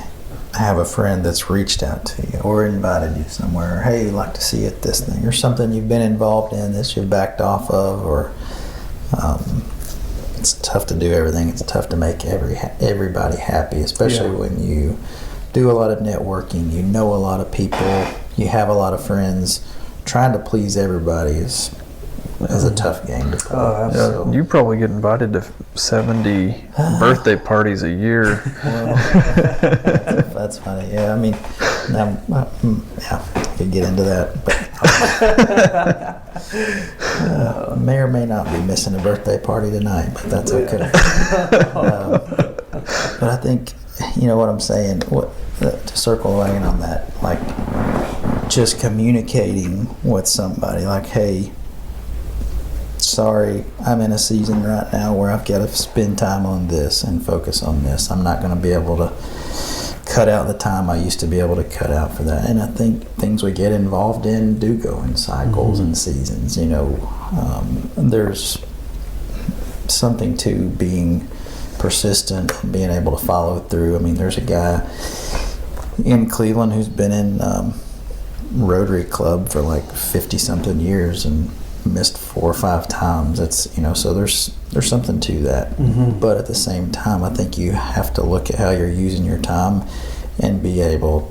Speaker 3: have a friend that's reached out to you or invited you somewhere, or hey, you'd like to see you at this thing, or something you've been involved in that you've backed off of, or it's tough to do everything. It's tough to make everybody happy, especially when you do a lot of networking, a lot of people, you have a lot of friends. Trying to please everybody is a tough game to play.
Speaker 1: Oh, absolutely.
Speaker 2: You probably get invited to 70 birthday parties a year.
Speaker 3: Well, that's funny. Yeah, I mean, I could get into that, but may or may not be missing a birthday party tonight, but that's okay. But I think, what I'm saying, to circle the wagon on that, like, just communicating with somebody, like, hey, sorry, I'm in a season right now where I've got to spend time on this and focus on this. I'm not going to be able to cut out the time I used to be able to cut out for that. And I think things we get involved in do go in cycles and seasons. There's something to being persistent and being able to follow through. I mean, there's a guy in Cleveland who's been in Rotary Club for like 50-something years and missed 4 or 5 times. It's so there's something to that. But at the same time, I think you have to look at how you're using your time and be able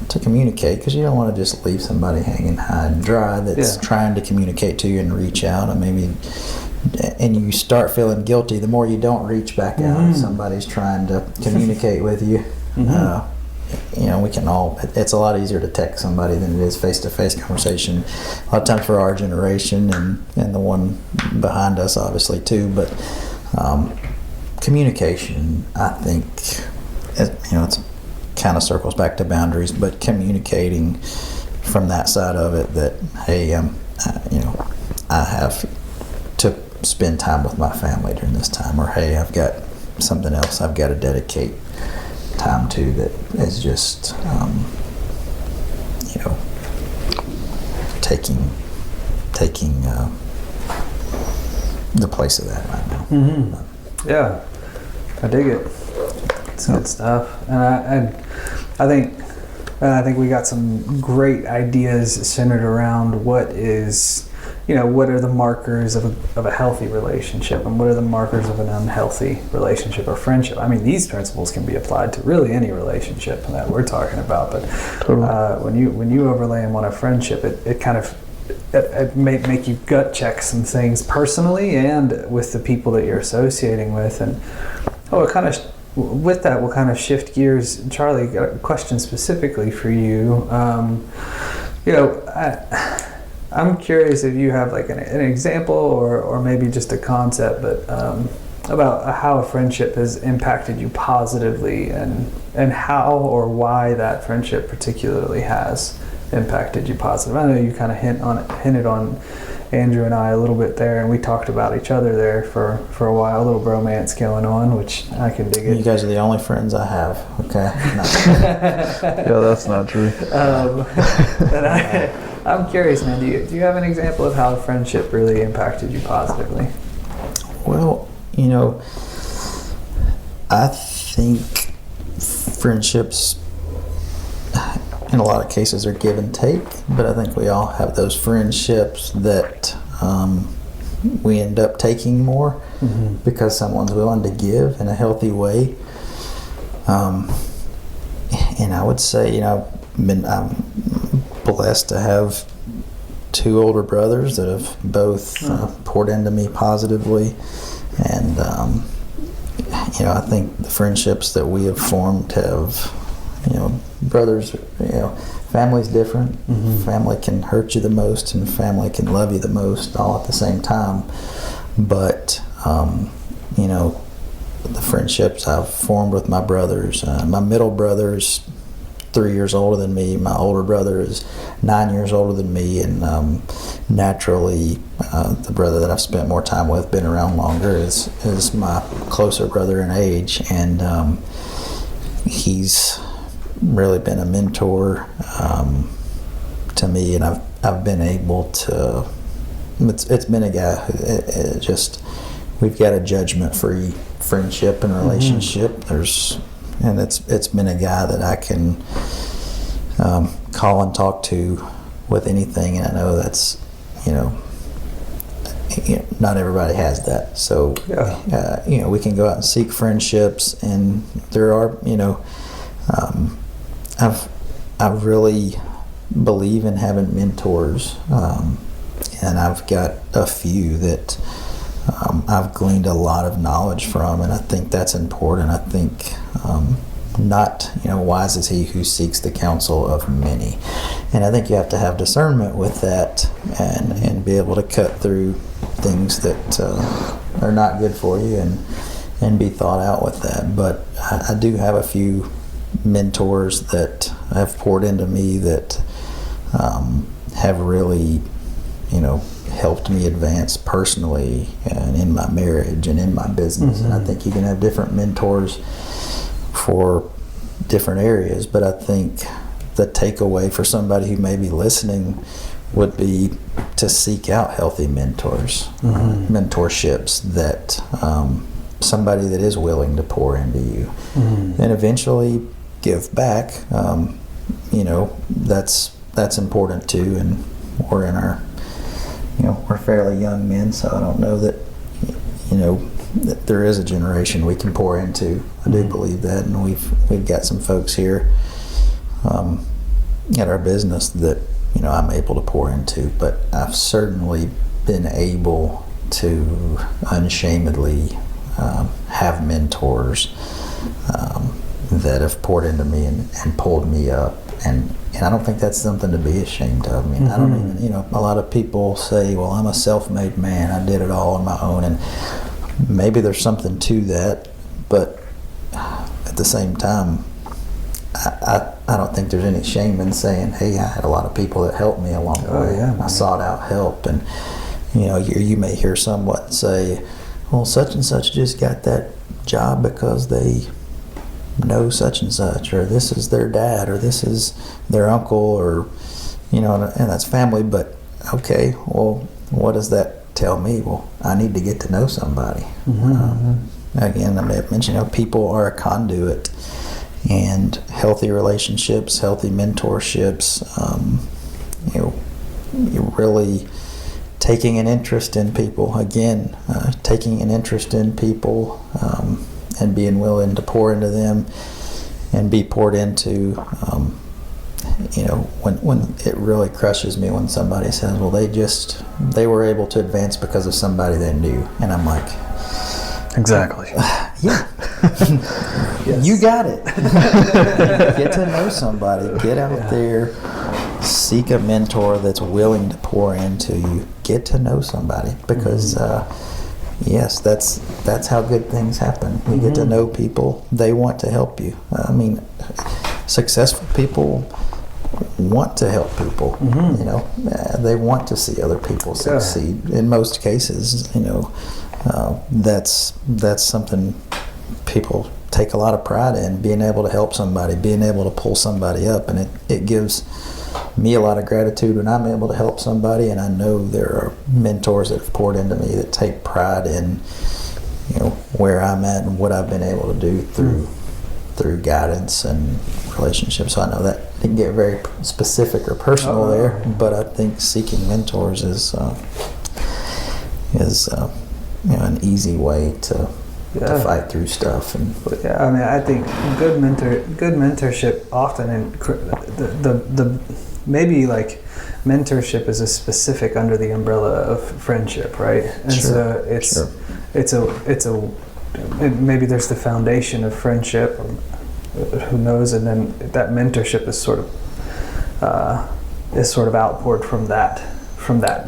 Speaker 3: to communicate, because you don't want to just leave somebody hanging high and dry that's trying to communicate to you and reach out, and you start feeling guilty the more you don't reach back out if somebody's trying to communicate with you. we can all, it's a lot easier to text somebody than it is face-to-face conversation. A lot of times for our generation and the one behind us, obviously, too. But communication, I think, it's kind of circles back to boundaries, but communicating from that side of it that, hey, I have to spend time with my family during this time, or hey, I've got something else I've got to dedicate time to that is just taking the place of that right now.
Speaker 1: Mm-hmm. Yeah, I dig it. It's good stuff, and I think we got some great ideas centered around what are the markers of a healthy relationship, and what are the markers of an unhealthy relationship or friendship. I mean, these principles can be applied to really any relationship that we're talking about, but totally. when you overlay them on a friendship, it may make you gut check some things personally and with the people that you're associating with. And with that, we'll kind of shift gears. Charlie, got a question specifically for you. I'm curious if you have like an example or maybe just a concept, but about how a friendship has impacted you positively, and how or why that friendship particularly has impacted you positively. I know you kind of hinted on Andrew and I a little bit there, and we talked about each other there for a while, a little bromance going on, which I can dig it.
Speaker 3: You guys are the only friends I have, okay?
Speaker 2: Yeah, that's not true.
Speaker 1: I'm curious, man, do you have an example of how a friendship really impacted you positively?
Speaker 3: Well, I think friendships in a lot of cases are give and take, but I think we all have those friendships that we end up taking more because someone's willing to give in a healthy way. And I would say, I'm blessed to have two older brothers that have both poured into me positively, and I think the friendships that we have formed have, brothers, family's different. Family can hurt you the most and family can love you the most all at the same time, but the friendships I've formed with my brothers, my middle brother's 3 years older than me, my older brother is 9 years older than me, and naturally the brother that I've spent more time with, been around longer, is my closer brother in age, and he's really been a mentor to me, and I've been able to, it's been a guy who we've got a judgment-free friendship and relationship. It's been a guy that I can call and talk to with anything, and I know that's not everybody has that. So we can go out and seek friendships, and there are I really believe in having mentors, and I've got a few that I've gleaned a lot of knowledge from, and I think that's important. I think not wise is he who seeks the counsel of many, and I think you have to have discernment with that and be able to cut through things that are not good for you and be thought out with that. But I do have a few mentors that have poured into me that have really helped me advance personally and in my marriage and in my business. And I think you can have different mentors for different areas, but I think the takeaway for somebody who may be listening would be to seek out healthy mentors, mentorships, that somebody that is willing to pour into you and eventually give back. That's important too, and we're in our we're fairly young men, so I don't know that that there is a generation we can pour into. I do believe that, and we've got some folks here at our business that I'm able to pour into, but I've certainly been able to unashamedly have mentors that have poured into me and pulled me up. And I don't think that's something to be ashamed of. I mean, I don't even, a lot of people say, well, I'm a self-made man. I did it all on my own. And maybe there's something to that. But at the same time, I don't think there's any shame in saying, hey, I had a lot of people that helped me along the way.
Speaker 1: Yeah,
Speaker 3: I sought out help. And, you may hear someone say, well, such and such just got that job because they know such and such, or this is their dad, or this is their uncle, or and that's family. But okay, well, what does that tell me? Well, I need to get to know somebody. Again, I may have mentioned, people are a conduit, and healthy relationships, healthy mentorships, you're really taking an interest in people. Again, taking an interest in people, and being willing to pour into them and be poured into. When it really crushes me when somebody says, well, they were able to advance because of somebody they knew. And I'm like,
Speaker 2: exactly.
Speaker 3: Yeah. Yes. You got it. Get to know somebody. Get out there. Seek a mentor that's willing to pour into you. Get to know somebody, because yes, that's how good things happen. You get to know people. They want to help you. I mean, successful people want to help people. They want to see other people succeed. In most cases, that's something people take a lot of pride in, being able to help somebody, being able to pull somebody up, and it gives me a lot of gratitude when I'm able to help somebody. And I know there are mentors that have poured into me that take pride in where I'm at and what I've been able to do through guidance and relationships. So I know that didn't get very specific or personal there, but I think seeking mentors is an easy way to fight through stuff. And
Speaker 1: I think good mentorship often, and the maybe like mentorship is a specific under the umbrella of friendship, right? And so maybe there's the foundation of friendship, who knows, and then that mentorship is sort of outpoured from that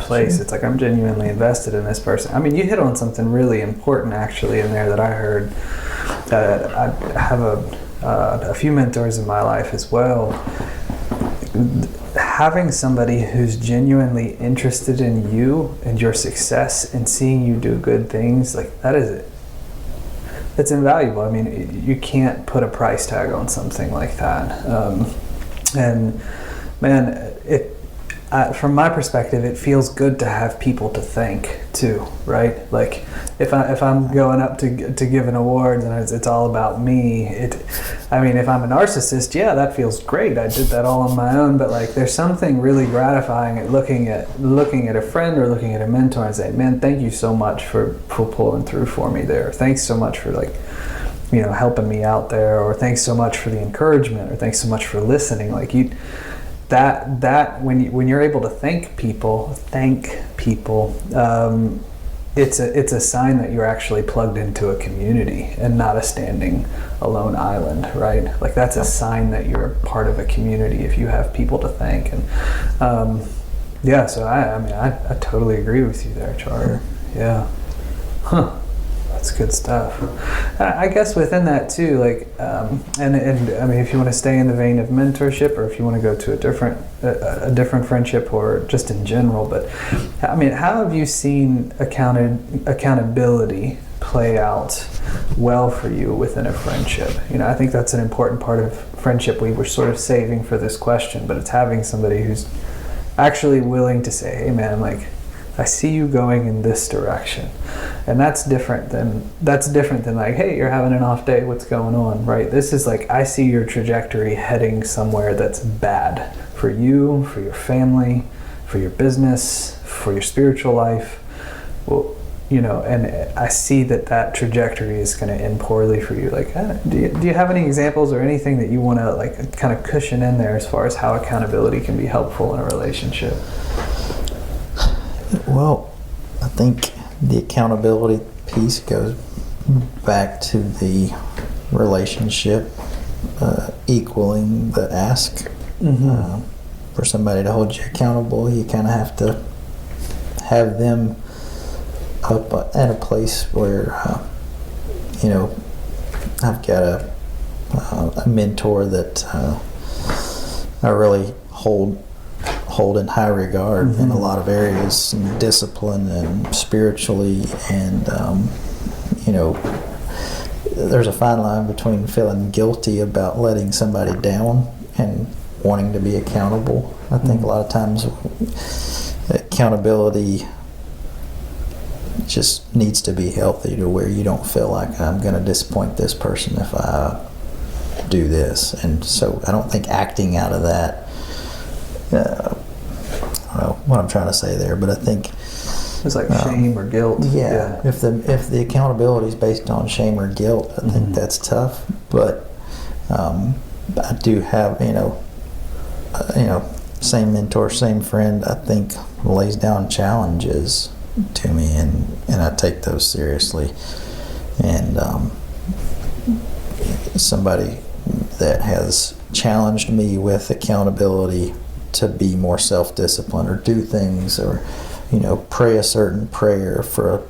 Speaker 1: place. Sure. It's like, I'm genuinely invested in this person. I mean, you hit on something really important actually in there that I heard. I have a few mentors in my life as well. Having somebody who's genuinely interested in you and your success and seeing you do good things, like that is it. It's invaluable. I mean, you can't put a price tag on something like that. And man, from my perspective, it feels good to have people to thank too, right? Like if I'm going up to give an award and it's all about me, if I'm a narcissist, that feels great. I did that all on my own, but like there's something really gratifying at looking at a friend or looking at a mentor and saying, man, thank you so much for pulling through for me there. Thanks so much for helping me out there, or thanks so much for the encouragement, or thanks so much for listening. Like that when you're able to thank people, it's a sign that you're actually plugged into a community and not a standing alone island, right? Like that's a sign that you're part of a community if you have people to thank. And so I totally agree with you there, Charlie. Yeah. That's good stuff. I guess within that too, like, and I mean, if you want to stay in the vein of mentorship, or if you want to go to a different friendship, or just in general, but I mean, how have you seen accountability play out well for you within a friendship? I think that's an important part of friendship. We were sort of saving for this question, but it's having somebody who's actually willing to say, hey man, like, I see you going in this direction. And that's different than like, hey, you're having an off day, what's going on, right? This is like, I see your trajectory heading somewhere that's bad for you, for your family, for your business, for your spiritual life. Well, and I see that trajectory is going to end poorly for you. Like, do you have any examples or anything that you want to like kind of cushion in there as far as how accountability can be helpful in a relationship?
Speaker 3: Well, I think the accountability piece goes back to the relationship equaling the ask. For somebody to hold you accountable, you kind of have to have them up at a place where, I've got a mentor that I really hold in high regard in a lot of areas, and discipline and spiritually, and there's a fine line between feeling guilty about letting somebody down and wanting to be accountable. I think a lot of times accountability just needs to be healthy, to where you don't feel like I'm going to disappoint this person if I do this. And so I don't think acting out of that, I don't know what I'm trying to say there, but I think
Speaker 1: it's like shame or guilt.
Speaker 3: Yeah. If the accountability is based on shame or guilt, I think that's tough. But I do have, same mentor, same friend, I think lays down challenges to me, and I take those seriously. And somebody that has challenged me with accountability to be more self-disciplined, or do things, or pray a certain prayer for a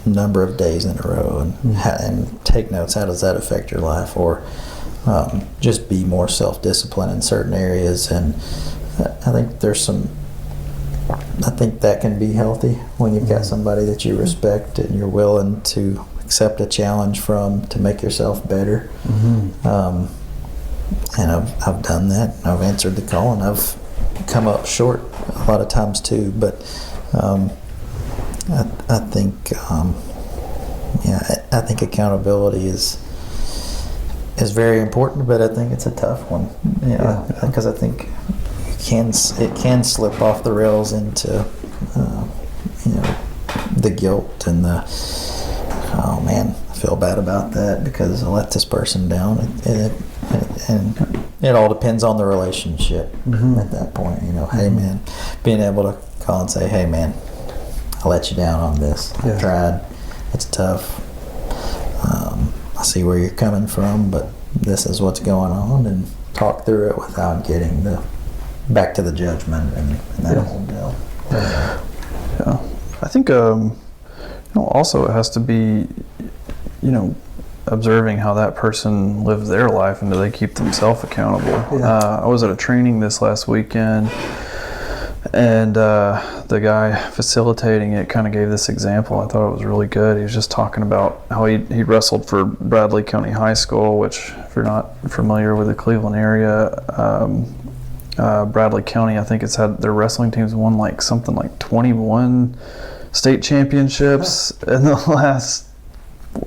Speaker 3: number of days in a row, and take notes. How does that affect your life? Or just be more self-disciplined in certain areas. And I think that can be healthy when you've got somebody that you respect and you're willing to accept a challenge from, to make yourself better. And I've done that. I've answered the call, and I've come up short a lot of times too. But I think I think accountability is very important, but I think it's a tough one. Because I think it can slip off the rails into the guilt and the, oh man, I feel bad about that because I let this person down. And it all depends on the relationship at that point. Hey man, being able to call and say, hey man, I let you down on this. I tried. It's tough. I see where you're coming from, but this is what's going on, and talk through it without getting back to the judgment and that whole deal.
Speaker 2: Yeah, I think also it has to be observing how that person lives their life, and do they keep themselves accountable. I was at a training this last weekend, and the guy facilitating it kind of gave this example. I thought it was really good. He was just talking about how he wrestled for Bradley County High School, which, if you're not familiar with the Cleveland area, Bradley County, I think it's had their wrestling teams won something like 21 state championships in the last,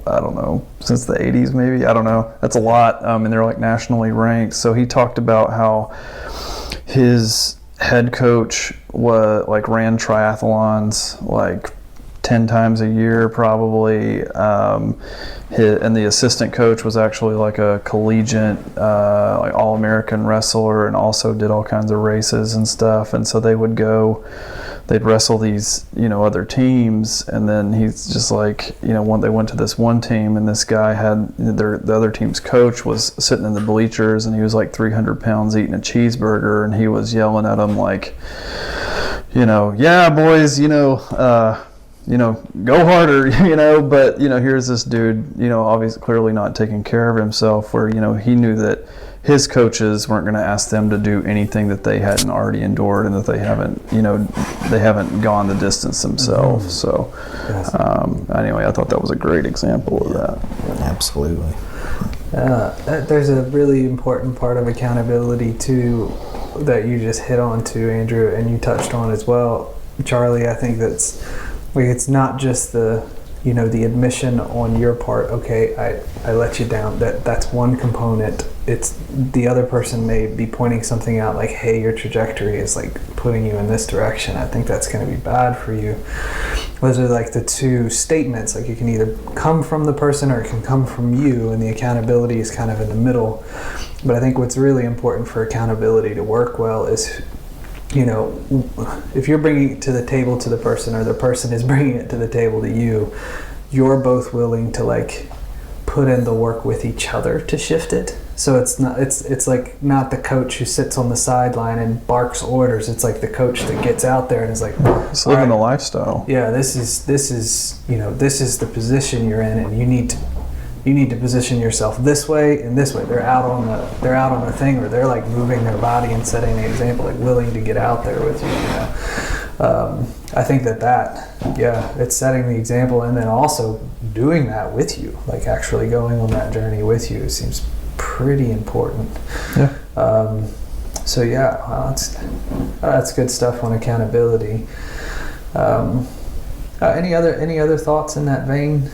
Speaker 2: I don't know, since the 80s maybe. I don't know. That's a lot. And they're nationally ranked. So he talked about how his head coach ran triathlons 10 times a year probably, and the assistant coach was actually a collegiate all-American wrestler, and also did all kinds of races and stuff. And so they'd wrestle these other teams, and then he's just they went to this one team, and this guy had the other team's coach was sitting in the bleachers, and he was 300 pounds eating a cheeseburger, and he was yelling at him yeah boys, go harder, but here's this dude, obviously clearly not taking care of himself, where he knew that his coaches weren't going to ask them to do anything that they hadn't already endured, and that they haven't gone the distance themselves. So anyway, I thought that was a great example of that.
Speaker 3: Absolutely.
Speaker 1: There's a really important part of accountability too that you just hit on too, Andrew, and you touched on as well, Charlie. I think that's it's not just the admission on your part, okay, I let you down. That's one component. It's the other person may be pointing something out hey, your trajectory is putting you in this direction. I think that's going to be bad for you. Those are the two statements. It can either come from the person or it can come from you, and the accountability is kind of in the middle. But I think what's really important for accountability to work well is if you're bringing it to the table to the person, or the person is bringing it to the table to you, you're both willing to put in the work with each other to shift it. So it's like not the coach who sits on the sideline and barks orders. It's like the coach that gets out there and is like,
Speaker 2: It's living
Speaker 1: "All
Speaker 2: the
Speaker 1: right,
Speaker 2: lifestyle.
Speaker 1: yeah, this is this is the position you're in, and you need to position yourself this way and this way." They're out on the thing, or they're like moving their body and setting the example, like willing to get out there with you. I think it's setting the example, and then also doing that with you, like actually going on that journey with you, seems pretty important.
Speaker 2: Yeah.
Speaker 1: So yeah, well, that's good stuff on accountability. Any other thoughts in that vein?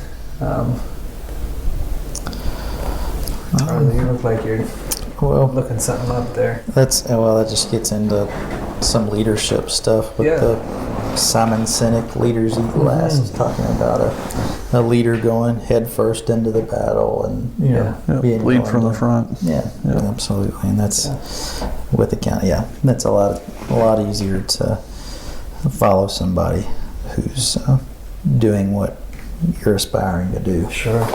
Speaker 1: Charlie, you look like you're looking something up there.
Speaker 3: That just gets into some leadership stuff with the Simon Sinek Leaders Eat Last, talking about a leader going head first into the battle and being
Speaker 2: lead from the front.
Speaker 3: Yeah, absolutely, and that's with that's a lot easier to follow somebody who's doing what you're aspiring to do.
Speaker 1: Sure.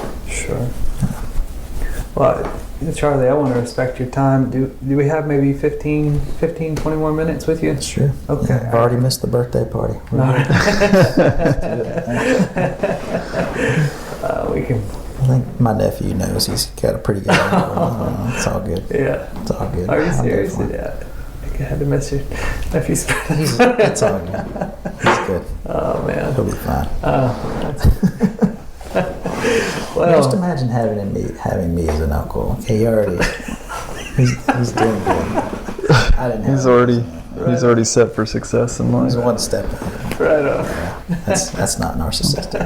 Speaker 1: Well, Charlie, I want to respect your time. Do we have maybe 15, 20 more minutes with you?
Speaker 3: Sure.
Speaker 1: Okay.
Speaker 3: I've already missed the birthday party.
Speaker 1: We can.
Speaker 3: I think my nephew knows he's got a pretty good one. It's all good.
Speaker 1: Yeah.
Speaker 3: It's all good.
Speaker 1: Are you serious? Yeah. I had to miss your nephew's birthday.
Speaker 3: It's all good. He's good.
Speaker 1: Oh man.
Speaker 3: He'll be fine.
Speaker 1: Well,
Speaker 3: just imagine having me as an uncle. Okay, he's doing good. I didn't have
Speaker 2: He's already set for success in life.
Speaker 3: He's one step ahead.
Speaker 1: Right on.
Speaker 3: Yeah, that's not narcissistic.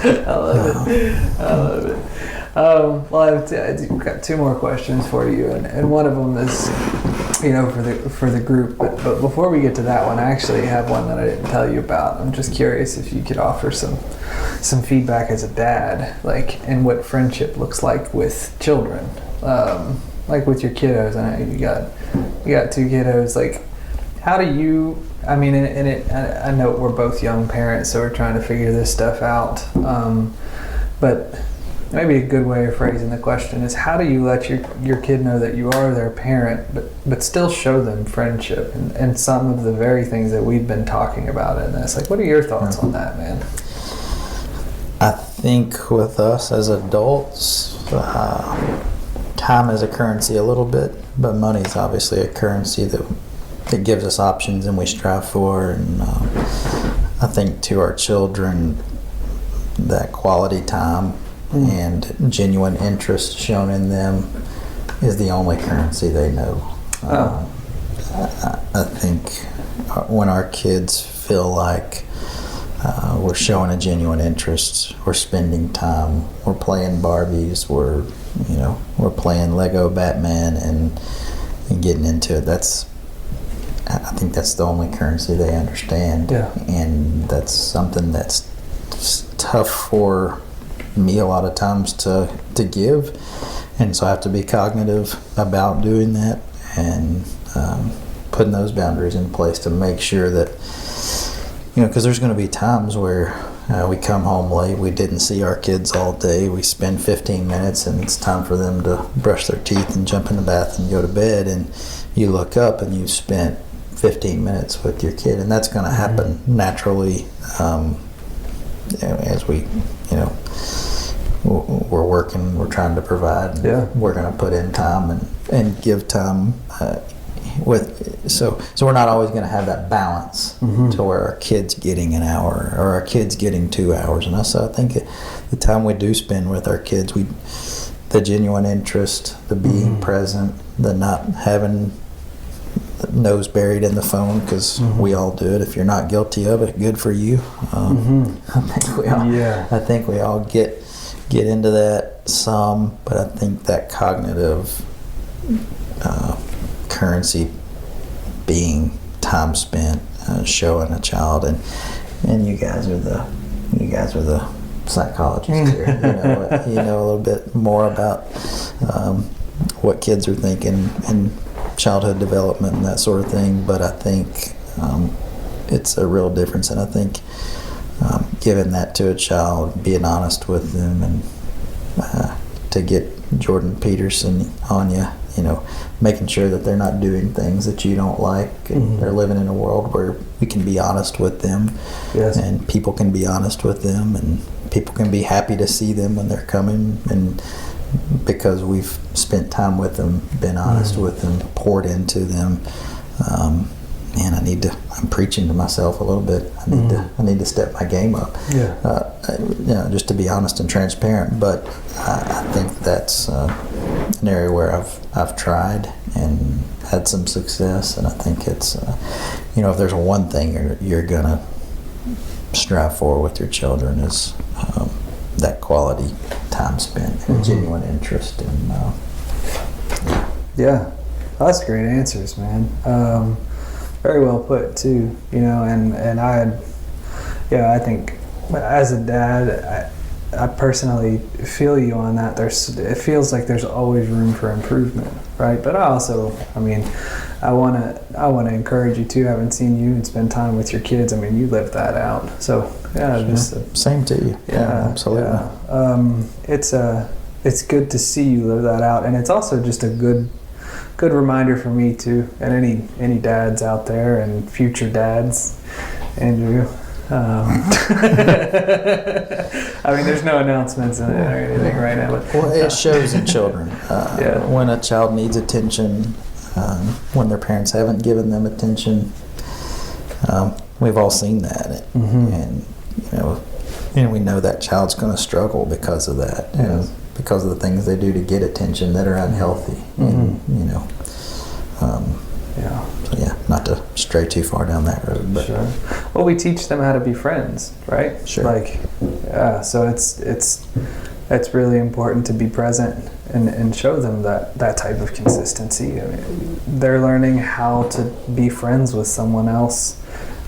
Speaker 1: I love it. Well, I've got two more questions for you, and one of them is, for the group. But before we get to that one, I actually have one that I didn't tell you about. I'm just curious if you could offer some feedback as a dad, like, and what friendship looks like with children, like with your kiddos. I know you got two kiddos. Like, how do you? I mean, I know we're both young parents, so we're trying to figure this stuff out. But maybe a good way of phrasing the question is, how do you let your kid know that you are their parent, but still show them friendship and some of the very things that we've been talking about in this? Like, what are your thoughts on that, man?
Speaker 3: I think with us as adults, time is a currency a little bit, but money is obviously a currency that gives us options and we strive for. And I think to our children, that quality time and genuine interest shown in them is the only currency they know. I think when our kids feel like we're showing a genuine interest, we're spending time, we're playing Barbies, we're playing Lego Batman and getting into it. I think that's the only currency they understand.
Speaker 1: Yeah.
Speaker 3: And that's something that's tough for me a lot of times to give, and so I have to be cognitive about doing that and putting those boundaries in place to make sure that, because there's going to be times where we come home late, we didn't see our kids all day, we spend 15 minutes and it's time for them to brush their teeth and jump in the bath and go to bed, and you look up and you've spent 15 minutes with your kid, and that's going to happen naturally as we're working, we're trying to provide. We're going to put in time and give time so we're not always going to have that balance to where our kid's getting an hour or our kid's getting 2 hours. And so I think the time we do spend with our kids, the genuine interest, the being present, the not having the nose buried in the phone, because we all do it. If you're not guilty of it, good for you. I think we all get into that some, but I think that cognitive currency being time spent showing a child, and you guys are the psychologists here. You know a little bit more about what kids are thinking and childhood development and that sort of thing, but I think it's a real difference, and I think giving that to a child, being honest with them, and to get Jordan Peterson on you, making sure that they're not doing things that you don't like, and they're living in a world where we can be honest with them,
Speaker 1: Yes.
Speaker 3: and people can be honest with them, and people can be happy to see them when they're coming, and because we've spent time with them, been honest with them, poured into them. Man, I'm preaching to myself a little bit. I need to step my game up.
Speaker 1: Yeah.
Speaker 3: Just to be honest and transparent. But I think that's an area where I've tried and had some success. And I think it's, if there's one thing you're gonna strive for with your children is that quality time spent and genuine interest in.
Speaker 1: Yeah, that's great answers, man. Very well put too. And I think as a dad, I personally feel you on that. It feels like there's always room for improvement, right? But I want to encourage you too. Having seen you and spend time with your kids, you live that out. So yeah,
Speaker 3: Sure. Same to you. Yeah, absolutely.
Speaker 1: Yeah. It's good to see you live that out, and it's also just a good reminder for me too, and any dads out there and future dads, Andrew. There's no announcements or anything right now. But,
Speaker 3: well, it shows in children. When a child needs attention, when their parents haven't given them attention, we've all seen that, and we know that child's going to struggle because of that.
Speaker 1: Yes.
Speaker 3: Because of the things they do to get attention that are unhealthy. So not to stray too far down that road, but
Speaker 1: sure. Well, we teach them how to be friends, right?
Speaker 3: Sure.
Speaker 1: So it's really important to be present and show them that type of consistency. They're learning how to be friends with someone else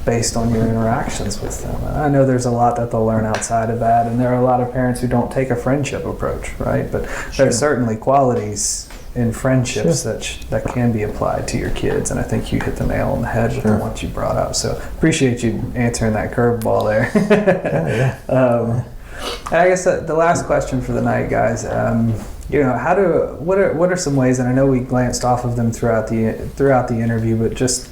Speaker 1: based on your interactions with them. And I know there's a lot that they'll learn outside of that, and there are a lot of parents who don't take a friendship approach, right? But there's certainly qualities in friendships that can be applied to your kids, and I think you hit the nail on the head with the ones you brought up. So appreciate you answering that curveball there. I guess the last question for the night, guys. What are some ways? And I know we glanced off of them throughout the interview, but just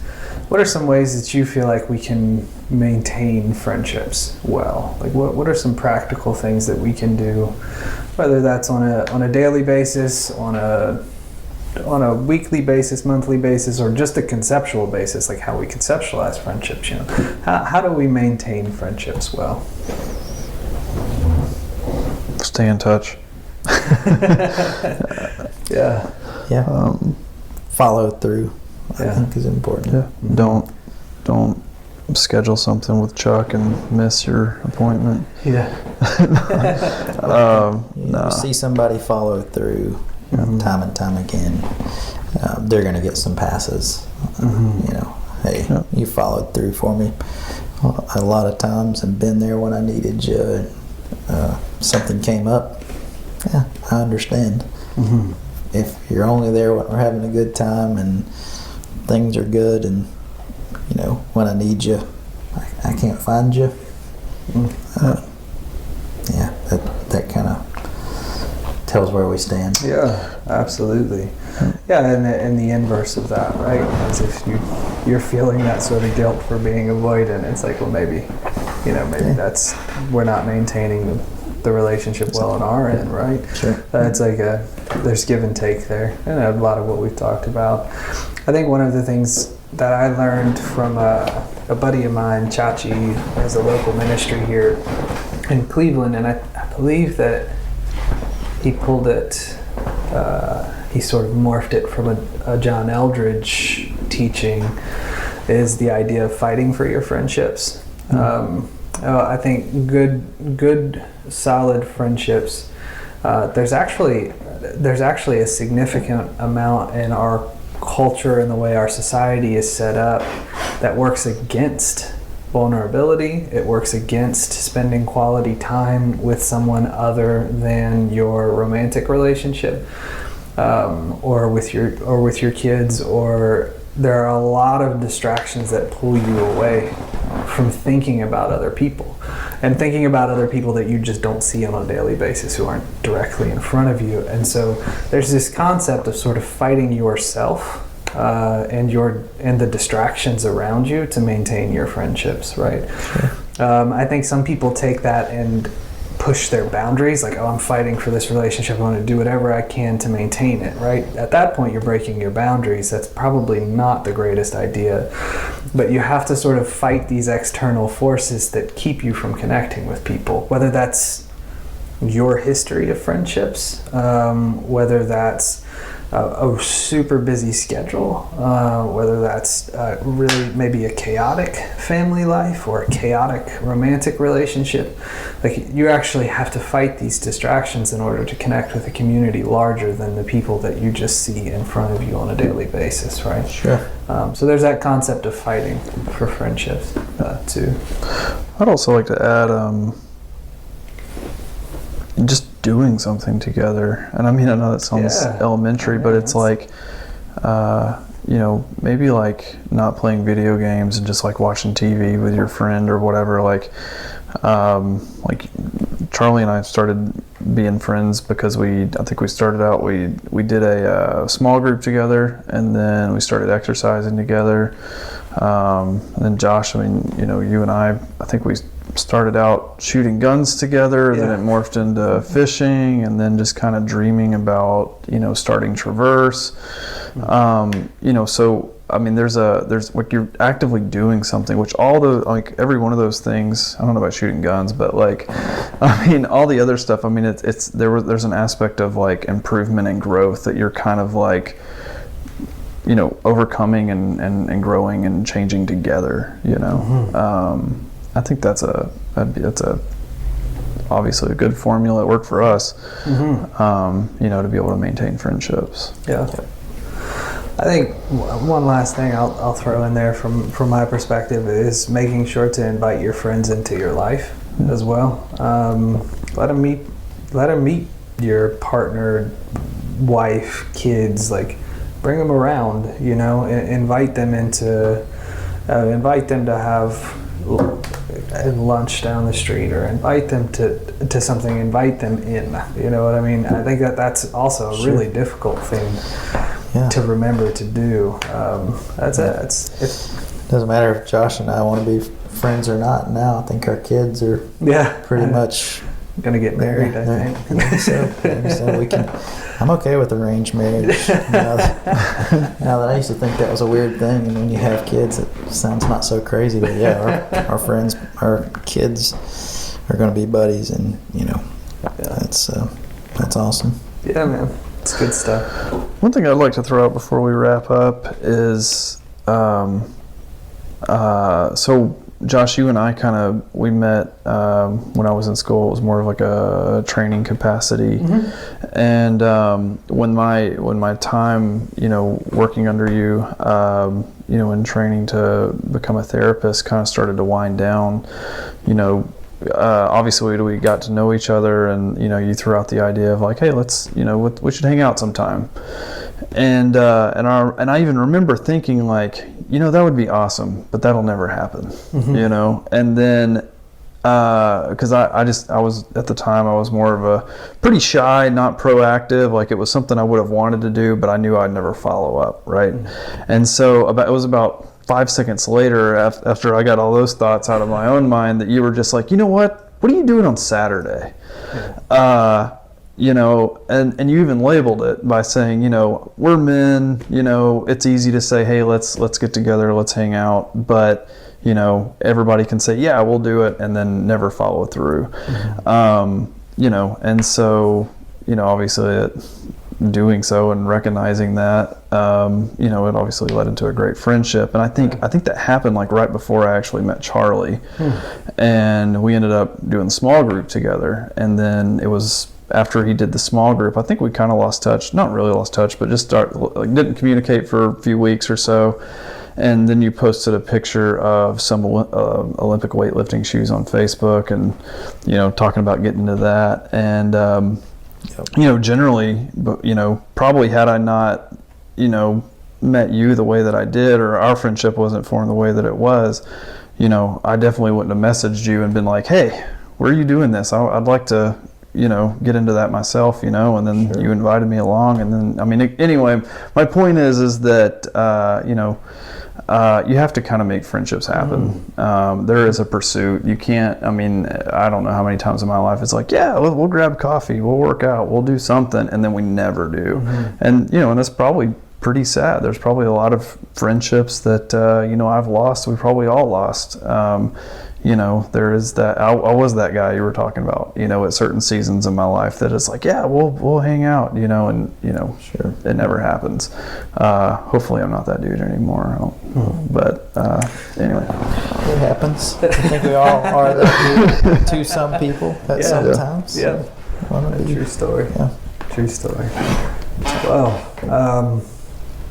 Speaker 1: what are some ways that you feel like we can maintain friendships well? Like what are some practical things that we can do, whether that's on a daily basis, on a weekly basis, monthly basis, or just a conceptual basis, like how we conceptualize friendships? How do we maintain friendships well?
Speaker 2: Stay in touch.
Speaker 1: Yeah.
Speaker 3: Follow through. I think is important.
Speaker 2: Yeah. Don't schedule something with Chuck and miss your appointment.
Speaker 1: Yeah.
Speaker 3: You see somebody follow through time and time again, they're going to get some passes. Hey, you followed through for me a lot of times and been there when I needed you. Something came up. Yeah, I understand. If you're only there when we're having a good time and things are good, and when I need you, I can't find you. That kind of tells where we stand.
Speaker 1: Yeah, absolutely. Yeah, and the inverse of that, right? As if you're feeling that sort of guilt for being avoidant. It's like, well, maybe that's we're not maintaining the relationship well on our end, right?
Speaker 3: Sure.
Speaker 1: It's like there's give and take there, and a lot of what we've talked about. I think one of the things that I learned from a buddy of mine, Chachi, has a local ministry here in Cleveland, and I believe that he pulled it, he sort of morphed it from a John Eldridge teaching, is the idea of fighting for your friendships. I think good, solid friendships. There's actually a significant amount in our culture and the way our society is set up that works against vulnerability. It works against spending quality time with someone other than your romantic relationship, or with your kids. Or there are a lot of distractions that pull you away from thinking about other people. and thinking about other people that you just don't see on a daily basis who aren't directly in front of you. And so there's this concept of sort of fighting yourself and the distractions around you to maintain your friendships, right? Sure. I think some people take that and push their boundaries, like, oh, I'm fighting for this relationship, I want to do whatever I can to maintain it, right? At that point, you're breaking your boundaries. That's probably not the greatest idea, but you have to sort of fight these external forces that keep you from connecting with people, whether that's your history of friendships, whether that's a super busy schedule, whether that's really maybe a chaotic family life or a chaotic romantic relationship. Like, you actually have to fight these distractions in order to connect with a community larger than the people that you just see in front of you on a daily basis, right?
Speaker 3: Sure.
Speaker 1: So there's that concept of fighting for friendships too.
Speaker 2: I'd also like to add just doing something together. And I mean, I know that sounds elementary, but it's like, maybe like not playing video games and just like watching TV with your friend or whatever. Like Charlie and I started being friends because I think we started out, we did a small group together, and then we started exercising together. And then Josh, I mean, you and I think we started out shooting guns together, then it morphed into fishing, and then just kind of dreaming about, starting Traverse. So I mean, there's like, you're actively doing something, which every one of those things, I don't know about shooting guns, but like, I mean, all the other stuff, I mean, there's an aspect of like improvement and growth that you're kind of like, overcoming and growing and changing together, I think that's obviously a good formula. It worked for us, to be able to maintain friendships.
Speaker 1: Yeah. I think one last thing I'll throw in there from my perspective is making sure to invite your friends into your life as well. Let them meet your partner, wife, kids. Like, bring them around. Invite them to have lunch down the street, or invite them to something. Invite them in. You know what I mean? I think that's also a really difficult thing to remember to do. It
Speaker 3: doesn't matter if Josh and I want to be friends or not now. I think our kids are pretty much
Speaker 1: gonna get married. I think
Speaker 3: so. We can. I'm okay with arranged marriage. Now that I used to think that was a weird thing, and when you have kids, it sounds not so crazy. But our friends, our kids are going to be buddies, and that's awesome.
Speaker 1: Yeah, man. It's good stuff.
Speaker 2: One thing I'd like to throw out before we wrap up is, so Josh, you and I we met when I was in school. It was more of like a training capacity, and when my time, working under you, in training to become a therapist, kind of started to wind down. Obviously we got to know each other, and you threw out the idea of like, hey, let's we should hang out sometime, and I even remember thinking like, that would be awesome, but that'll never happen. And then because I was at the time, I was more of a pretty shy, not proactive. Like, it was something I would have wanted to do, but I knew I'd never follow up, right? And so it was about 5 seconds later, after I got all those thoughts out of my own mind, that you were just like, what are you doing on Saturday? And you even labeled it by saying, we're men, it's easy to say, hey, let's get together, let's hang out, but everybody can say, yeah, we'll do it, and then never follow through. And so, obviously doing so and recognizing that, it obviously led into a great friendship. And I think that happened like right before I actually met Charlie, and we ended up doing the small group together. And then it was after he did the small group, I think we kind of lost touch, not really lost touch, but just didn't communicate for a few weeks or so. And then you posted a picture of some Olympic weightlifting shoes on Facebook, and talking about getting into that. And generally, probably had I not met you the way that I did, or our friendship wasn't formed the way that it was, I definitely wouldn't have messaged you and been like, hey, where are you doing this? I'd like to, get into that myself, and then you invited me along. And then, anyway, my point is that, you have to kind of make friendships happen. There is a pursuit. You can't, I don't know how many times in my life it's like, yeah, we'll grab coffee, we'll work out, we'll do something. And then we never do. And that's probably pretty sad. There's probably a lot of friendships that, I've lost. We probably all lost. There is that. I was that guy you were talking about. At certain seasons in my life, that it's like, yeah, we'll hang out.
Speaker 3: Sure.
Speaker 2: It never happens. Hopefully, I'm not that dude anymore. But anyway,
Speaker 3: it happens. I think we all are that dude to some people at some times.
Speaker 1: Yeah. True story. Yeah. True story. Well,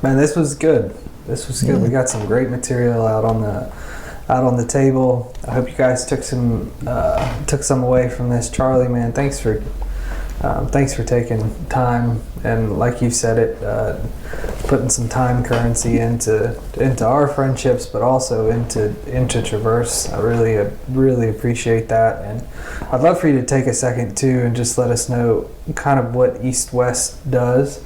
Speaker 1: man, this was good. Yeah. We got some great material out on the table. I hope you guys took some away from this. Charlie, man, thanks for taking time, and like you said it, putting some time currency into our friendships, but also into Traverse. I really appreciate that, and I'd love for you to take a second too and just let us know kind of what East West does.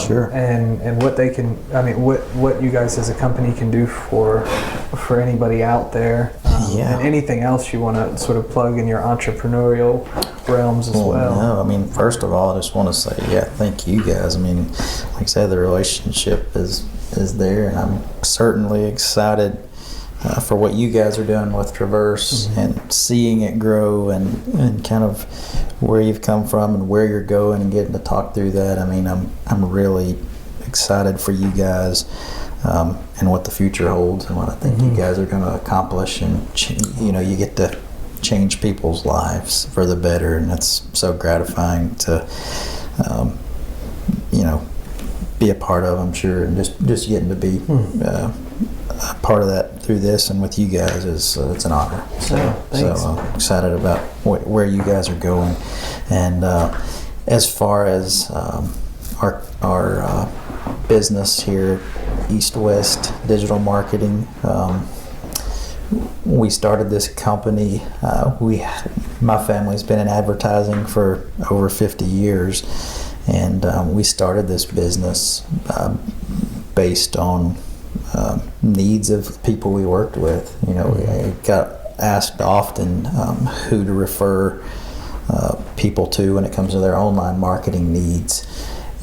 Speaker 3: Sure.
Speaker 1: And what they can, what you guys as a company can do for anybody out there. And anything else you want to sort of plug in your entrepreneurial realms as well.
Speaker 3: No, first of all, I just want to say, thank you guys. Like I said, the relationship is there, and I'm certainly excited for what you guys are doing with Traverse and seeing it grow and kind of where you've come from and where you're going and getting to talk through that. I'm really excited for you guys and what the future holds and what I think you guys are going to accomplish, and you get to change people's lives for the better, and that's so gratifying to be a part of, I'm sure, and just getting to be a part of that through this and with you guys is it's an honor. So I'm excited about where you guys are going, and as far as our business here, East West Digital Marketing. We started this company. My family's been in advertising for over 50 years, and we started this business based on needs of people we worked with. We got asked often who to refer people to when it comes to their online marketing needs.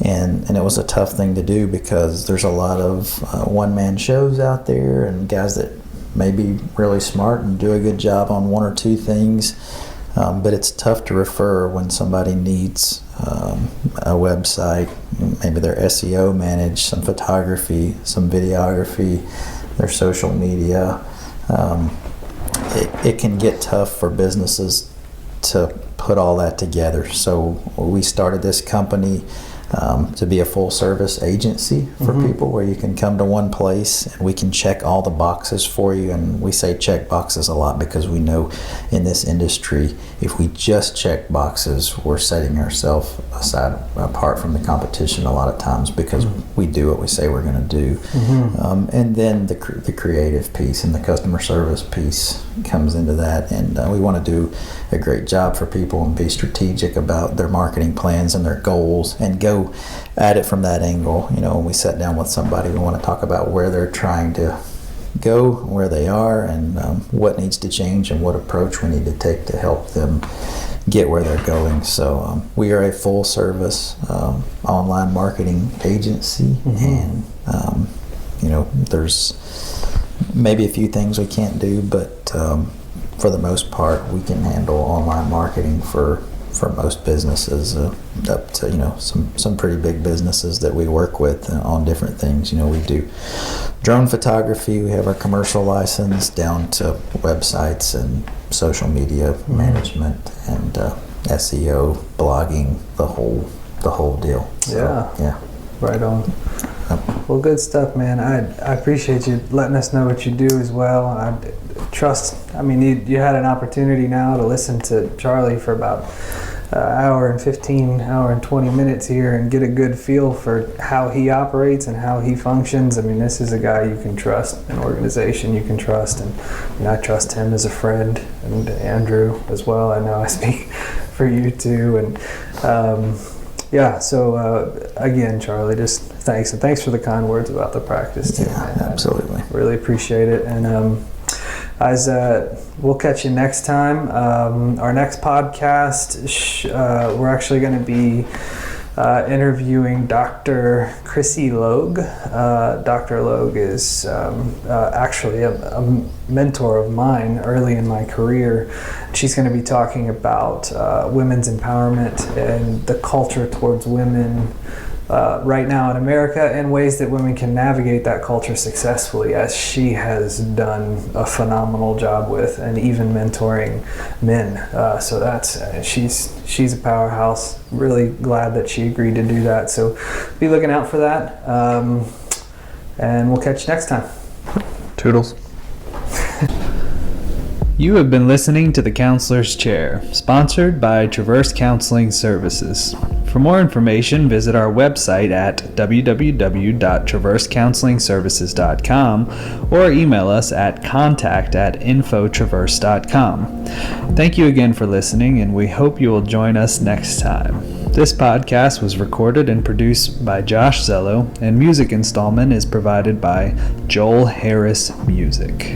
Speaker 3: And it was a tough thing to do because there's a lot of one-man shows out there and guys that may be really smart and do a good job on one or two things, but it's tough to refer when somebody needs a website, maybe their SEO managed, some photography, some videography, their social media. It can get tough for businesses to put all that together. So we started this company to be a full-service agency for people, where you can come to one place and we can check all the boxes for you. And we say check boxes a lot because we know in this industry, if we just check boxes, we're setting ourselves apart from the competition a lot of times, because we do what we say we're going to do. And then the creative piece and the customer service piece comes into that, and we want to do a great job for people and be strategic about their marketing plans and their goals and go at it from that angle. When we sit down with somebody, we want to talk about where they're trying to go, where they are, and what needs to change and what approach we need to take to help them get where they're going. So we are a full service online marketing agency, and there's maybe a few things we can't do, but for the most part we can handle online marketing for most businesses, up to some pretty big businesses that we work with on different things. We do drone photography, we have our commercial license, down to websites and social media management and SEO, blogging, the whole deal. So, yeah,
Speaker 1: right on. Well, good stuff, man. I appreciate you letting us know what you do as well. You had an opportunity now to listen to Charlie for about hour and 20 minutes here and get a good feel for how he operates and how he functions. I mean, this is a guy you can trust, an organization you can trust, and I trust him as a friend, and Andrew as well. I know I speak for you too. And again, Charlie, just thanks, and thanks for the kind words about the practice too.
Speaker 3: Yeah,
Speaker 1: man.
Speaker 3: absolutely.
Speaker 1: I really appreciate it. And we'll catch you next time. Our next podcast, we're actually going to be interviewing Dr. Chrissy Logue. Dr. Logue is actually a mentor of mine early in my career. She's going to be talking about women's empowerment and the culture towards women right now in America, and ways that women can navigate that culture successfully, as she has done a phenomenal job with, and even mentoring men. So that's she's a powerhouse. Really glad that she agreed to do that. So be looking out for that, and we'll catch you next time.
Speaker 2: Toodles.
Speaker 1: You have been listening to The Counselor's Chair, sponsored by Traverse Counseling Services. For more information, visit our website at www.traversecounselingservices.com or email us at contact@infotraverse.com. Thank you again for listening, and we hope you will join us next time. This podcast was recorded and produced by Josh Zello, and music installment is provided by Joel Harris Music.